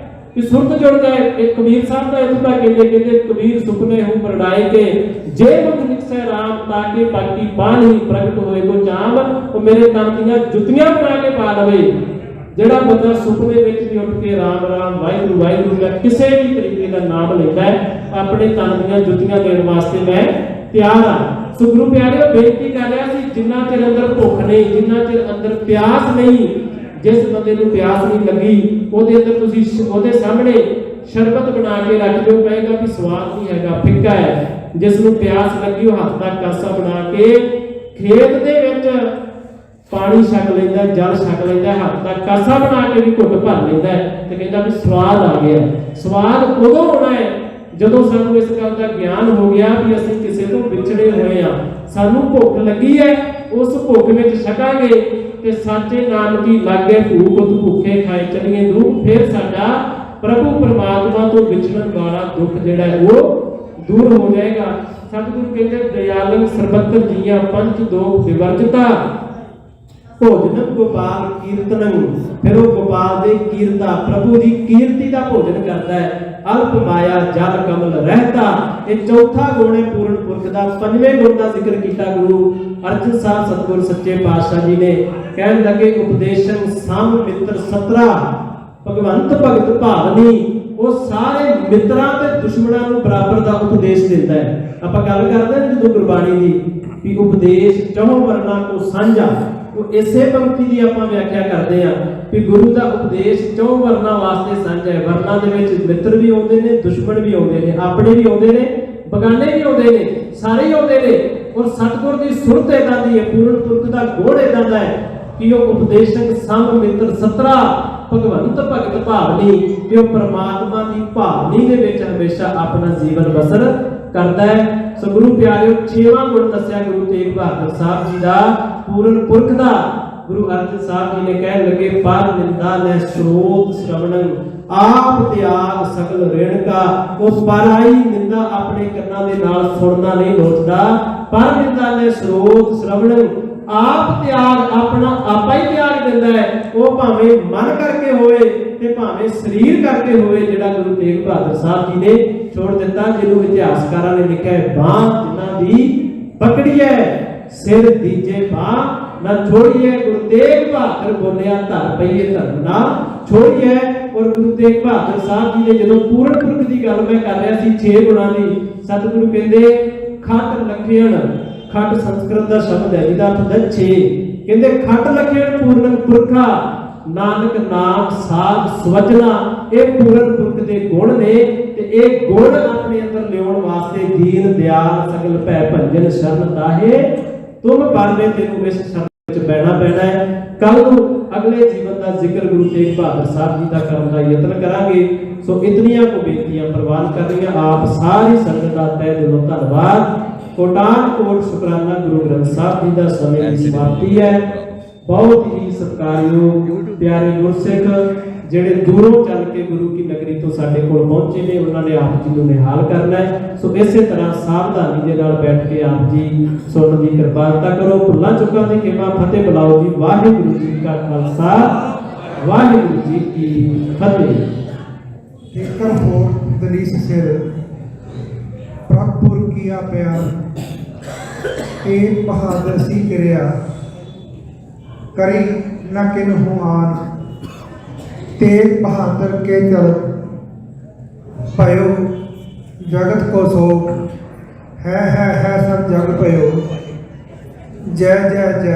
ਕਿ ਸੁਰਤ ਜੁੜ ਜਾਏ। ਇੱਕ ਕਬੀਰ ਸਾਹਿਬ ਦਾ ਇੱਥੋਂ ਤੱਕ ਕਹਿੰਦੇ ਕਬੀਰ ਸੁਪਨੇ ਹੂੰ ਪਰੜਾਏ ਕੇ, ਜੇ ਮੁਖ ਨਿਕਸੈ ਰਾਮ, ਤਾਕੇ ਪਾਕੀ ਬਾਣੀ ਪ੍ਰਗਟ ਹੋਏ ਕੋ ਚਾਮ। ਉਹ ਮੇਰੇ ਤਨ ਦੀਆਂ ਜੁੱਤੀਆਂ ਬਣਾ ਕੇ ਪਾ ਲਵੇ। ਜਿਹੜਾ ਬੰਦਾ ਸੁਪਨੇ ਵਿੱਚ ਵੀ ਉੱਠ ਕੇ ਰਾਮ ਰਾਮ ਵਾਹਿਗੁਰੂ ਵਾਹਿਗੁਰੂ ਦਾ ਕਿਸੇ ਵੀ ਤਰੀਕੇ ਦਾ ਨਾਮ ਲੈਂਦਾ ਹੈ, ਆਪਣੇ ਤਨ ਦੀਆਂ ਜੁੱਤੀਆਂ ਦੇਣ ਵਾਸਤੇ ਮੈਂ ਤਿਆਰ ਹਾਂ। ਸੋ ਗੁਰੂ ਪਿਆਰਿਓ, ਬੇਨਤੀ ਕਰ ਰਿਹਾ ਸੀ, ਜਿੰਨਾ ਚਿਰ ਅੰਦਰ ਭੁੱਖ ਨਹੀਂ, ਜਿੰਨਾ ਚਿਰ ਅੰਦਰ ਪਿਆਸ ਨਹੀਂ, ਜਿਸ ਬੰਦੇ ਨੂੰ ਪਿਆਸ ਨਹੀਂ ਲੱਗੀ ਉਹਦੇ ਅੰਦਰ ਤੁਸੀਂ ਉਹਦੇ ਸਾਹਮਣੇ ਸ਼ਰਬਤ ਬਣਾ ਕੇ ਰੱਖ ਦਿਓ, ਕਹੇਗਾ ਵੀ ਸਵਾਦ ਨਹੀਂ ਹੈਗਾ, ਫਿੱਕਾ ਹੈ। ਜਿਸ ਨੂੰ ਪਿਆਸ ਲੱਗੀ ਉਹ ਹੱਥ ਦਾ ਕਾਸਾ ਬਣਾ ਕੇ ਖੇਤ ਦੇ ਵਿੱਚ ਪਾਣੀ ਛਕ ਲੈਂਦਾ, ਜਲ ਛਕ ਲੈਂਦਾ, ਹੱਥ ਦਾ ਕਾਸਾ ਬਣਾ ਕੇ ਵੀ ਘੁੱਟ ਭਰ ਲੈਂਦਾ ਤੇ ਕਹਿੰਦਾ ਵੀ ਸਵਾਦ ਆ ਗਿਆ। ਸਵਾਦ ਉਦੋਂ ਹੋਣਾ ਹੈ ਜਦੋਂ ਸਾਨੂੰ ਇਸ ਗੱਲ ਦਾ ਗਿਆਨ ਹੋ ਗਿਆ ਵੀ ਅਸੀਂ ਕਿਸੇ ਤੋਂ ਵਿਛੜੇ ਹੋਏ ਆ, ਸਾਨੂੰ ਭੁੱਖ ਲੱਗੀ ਹੈ, ਉਸ ਭੁੱਖ ਵਿੱਚ ਛਕਾਂਗੇ ਤੇ ਸਾਚੇ ਨਾਮ ਦੀ ਲਾਗੇ ਭੂਖ ਉਤ ਭੁੱਖੇ ਖਾਏ ਚਲੀਏ ਦੁੱਖ। ਫਿਰ ਸਾਡਾ ਪ੍ਰਭੂ ਪਰਮਾਤਮਾ ਤੋਂ ਵਿਛੜਨ ਵਾਲਾ ਦੁੱਖ ਜਿਹੜਾ ਹੈ ਉਹ ਦੂਰ ਹੋ ਜਾਏਗਾ। ਸਤਿਗੁਰੂ ਕਹਿੰਦੇ ਦਇਆਲੰ ਸਰਬੱਤਰ ਜੀਆ ਪੰਚ ਦੋਖ ਵਿਵਰਜਤਾ। ਭੋਜਨੰ ਗੋਪਾਲ ਕੀਰਤਨੰ, ਫਿਰ ਉਹ ਗੋਪਾਲ ਦੇ ਕੀਰਤਾ ਪ੍ਰਭੂ ਦੀ ਕੀਰਤੀ ਦਾ ਭੋਜਨ ਕਰਦਾ ਹੈ। ਅਲਪ ਮਾਇਆ ਜਲ ਕਮਲ ਰਹਿਤਾ, ਇਹ ਚੌਥਾ ਗੁਣ ਹੈ ਪੂਰਨ ਪੁਰਖ ਦਾ। ਪੰਜਵੇਂ ਗੁਣ ਦਾ ਜ਼ਿਕਰ ਕੀਤਾ ਗੁਰੂ ਅਰਜਨ ਸਾਹਿਬ ਸਤਿਗੁਰ ਸੱਚੇ ਪਾਤਸ਼ਾਹ ਜੀ ਨੇ, ਕਹਿਣ ਲੱਗੇ ਉਪਦੇਸ਼ੰ ਸਮ ਮਿੱਤਰ ਸਤਰਾ, ਭਗਵੰਤ ਭਗਤ ਭਾਵਨੀ। ਉਹ ਸਾਰੇ ਮਿੱਤਰਾਂ ਤੇ ਦੁਸ਼ਮਣਾਂ ਨੂੰ ਬਰਾਬਰ ਦਾ ਉਪਦੇਸ਼ ਦਿੰਦਾ ਹੈ। ਆਪਾਂ ਗੱਲ ਕਰਦੇ ਹਾਂ ਜਦੋਂ ਗੁਰਬਾਣੀ ਦੀ ਵੀ ਉਪਦੇਸ਼ ਚਹੁ ਵਰਨਾ ਕੋ ਸਾਂਝਾ, ਉਹ ਇਸੇ ਪੰਕਤੀ ਦੀ ਆਪਾਂ ਵਿਆਖਿਆ ਕਰਦੇ ਹਾਂ ਵੀ ਗੁਰੂ ਦਾ ਉਪਦੇਸ਼ ਚਹੁ ਵਰਨਾ ਵਾਸਤੇ ਸਾਂਝਾ ਹੈ। ਵਰਨਾ ਦੇ ਵਿੱਚ ਮਿੱਤਰ ਵੀ ਆਉਂਦੇ ਨੇ, ਦੁਸ਼ਮਣ ਵੀ ਆਉਂਦੇ ਨੇ, ਆਪਣੇ ਵੀ ਆਉਂਦੇ ਨੇ, ਬਗਾਨੇ ਵੀ ਆਉਂਦੇ ਨੇ, ਸਾਰੇ ਹੀ ਆਉਂਦੇ ਨੇ। ਔਰ ਸਤਿਗੁਰ ਦੀ ਸੁਰਤ ਏਦਾਂ ਦੀ ਹੈ, ਪੂਰਨ ਪੁਰਖ ਦਾ ਗੁਣ ਏਦਾਂ ਦਾ ਹੈ ਕਿ ਉਹ ਉਪਦੇਸ਼ਕ ਸਮ ਮਿੱਤਰ ਸਤਰਾ, ਭਗਵੰਤ ਭਗਤ ਭਾਵਨੀ, ਕਿ ਉਹ ਪ੍ਰਮਾਤਮਾ ਦੀ ਭਾਵਨੀ ਦੇ ਵਿੱਚ ਹਮੇਸ਼ਾ ਆਪਣਾ ਜੀਵਨ ਬਸਰ ਕਰਦਾ ਹੈ। ਸੋ ਗੁਰੂ ਪਿਆਰਿਓ, ਛੇਵਾਂ ਗੁਣ ਦੱਸਿਆ ਗੁਰੂ ਤੇਗ ਬਹਾਦਰ ਸਾਹਿਬ ਜੀ ਦਾ, ਪੂਰਨ ਪੁਰਖ ਦਾ। ਗੁਰੂ ਅਰਜਨ ਸਾਹਿਬ ਜੀ ਨੇ ਕਹਿਣ ਲੱਗੇ ਪਰ ਨਿੰਦਾ ਲੈ ਸਰੋਤ ਸ਼ਰਵਣੰ, ਆਪ ਤਿਆਗ ਸਗਲ ਰਿਣ ਕਾ। ਉਹ ਪਰਾਈ ਨਿੰਦਾ ਆਪਣੇ ਕੰਨਾਂ ਦੇ ਨਾਲ ਸੁਣਨਾ ਨਹੀਂ ਲੋਚਦਾ। ਪਰ ਨਿੰਦਾ ਲੈ ਸਰੋਤ ਸ਼ਰਵਣੰ, ਆਪ ਤਿਆਗ ਆਪਣਾ ਆਪਾ ਹੀ ਤਿਆਗ ਦਿੰਦਾ ਹੈ। ਉਹ ਭਾਵੇਂ ਮਨ ਕਰਕੇ ਹੋਵੇ ਤੇ ਭਾਵੇਂ ਸਰੀਰ ਕਰਕੇ ਹੋਵੇ, ਜਿਹੜਾ ਗੁਰੂ ਤੇਗ ਬਹਾਦਰ ਸਾਹਿਬ ਜੀ ਨੇ ਛੋੜ ਦਿੱਤਾ, ਜਿਹਨੂੰ ਇਤਿਹਾਸਕਾਰਾਂ ਨੇ ਲਿਖਿਆ ਹੈ ਬਾਂਹ ਜਿਨ੍ਹਾਂ ਦੀ ਪਕੜੀ ਹੈ ਸਿਰ ਦੀਜੇ ਬਾਂਹ ਨਾ ਛੋੜੀਏ। ਗੁਰੂ ਤੇਗ ਬਹਾਦਰ ਬੋਲਿਆ ਧਰ ਪਈਏ ਧਰਮ ਨਾ ਛੋੜੀਏ। ਔਰ ਗੁਰੂ ਤੇਗ ਬਹਾਦਰ ਸਾਹਿਬ ਜੀ ਨੇ ਜਦੋਂ ਪੂਰਨ ਪੁਰਖ ਦੀ ਗੱਲ ਮੈਂ ਕਰ ਰਿਹਾ ਸੀ 6 ਗੁਣਾਂ ਦੀ, ਸਤਿਗੁਰੂ ਕਹਿੰਦੇ ਖੱਟ ਲਖਿਆਣ, ਖੱਟ ਸੰਸਕ੍ਰਿਤ ਦਾ ਸ਼ਬਦ ਹੈ ਜਿਹਦਾ ਅਰਥ ਹੁੰਦਾ 6, ਕਹਿੰਦੇ ਖੱਟ ਲਖਿਆਣ ਪੂਰਨ ਪੁਰਖਾ, ਨਾਨਕ ਨਾਮ ਸਾਧ ਸਵਜਣਾ। ਇਹ ਪੂਰਨ ਪੁਰਖ ਦੇ ਗੁਣ ਨੇ ਤੇ ਇਹ ਗੁਣ ਆਪਣੇ ਅੰਦਰ ਲਿਆਉਣ ਵਾਸਤੇ ਦੀਨ ਦਿਆਲ ਸਗਲ ਭੈ ਭੰਜਨ ਸ਼ਰਨ ਤਾਹੇ ਤੁਮ ਬਾਰੇ, ਤੈਨੂੰ ਇਸ ਸ਼ਰਨ ਵਿੱਚ ਬਹਿਣਾ ਪੈਣਾ ਹੈ। ਕੱਲ ਨੂੰ ਅਗਲੇ ਜੀਵਨ ਦਾ ਜ਼ਿਕਰ ਗੁਰੂ ਤੇਗ ਬਹਾਦਰ ਸਾਹਿਬ ਜੀ ਦਾ ਕਰਨ ਦਾ ਯਤਨ ਕਰਾਂਗੇ। ਸੋ ਇਤਨੀਆਂ ਕੋ ਬੇਨਤੀਆਂ ਪ੍ਰਵਾਨ ਕਰ ਰਹੀਆਂ। ਆਪ ਸਾਰੀ ਸੰਗਤ ਦਾ ਤਹਿ ਦਿਲੋਂ ਧੰਨਵਾਦ, ਕੋਟਾਨ ਕੋਟ ਸ਼ੁਕਰਾਨਾ। ਗੁਰੂ ਗ੍ਰੰਥ ਸਾਹਿਬ ਜੀ ਦਾ ਸਮੇਂ ਦੀ ਸਮਾਪਤੀ ਹੈ। ਬਹੁਤ ਹੀ ਸਤਿਕਾਰਯੋਗ ਪਿਆਰੇ ਗੁਰਸਿੱਖ ਜਿਹੜੇ ਦੂਰੋਂ ਚੱਲ ਕੇ ਗੁਰੂ ਕੀ ਨਗਰੀ ਤੋਂ ਸਾਡੇ ਕੋਲ ਪਹੁੰਚੇ ਨੇ, ਉਹਨਾਂ ਨੇ ਆਪ ਜੀ ਨੂੰ ਨਿਹਾਲ ਕਰਨਾ ਹੈ। ਸੋ ਇਸੇ ਤਰ੍ਹਾਂ ਸਾਵਧਾਨੀ ਦੇ ਨਾਲ ਬੈਠ ਕੇ ਆਪ ਜੀ ਸੁਣਨ ਦੀ ਕਿਰਪਾਲਤਾ ਕਰੋ। ਭੁੱਲਾਂ ਚੁੱਕਾਂ ਦੀ ਖਿਮਾ ਫਤਿਹ ਬੁਲਾਓ ਜੀ। ਵਾਹਿਗੁਰੂ ਜੀ ਕਾ ਖਾਲਸਾ, ਵਾਹਿਗੁਰੂ ਜੀ ਕੀ ਫਤਿਹ। ਏਕਰ ਹੋਰ ਦਲੀਸ ਸਿਰ ਪ੍ਰਭੁਰ ਕੀਆ ਪਿਆਰ, ਤੇਗ ਬਹਾਦਰ ਸੀ ਕਿਰਿਆ, ਕਰੀ ਨ ਕਿਨਹੁ ਆਨ। तेग बहादुर के चल पयो जगत को शोक, है सब जग पयो। जय जय जय।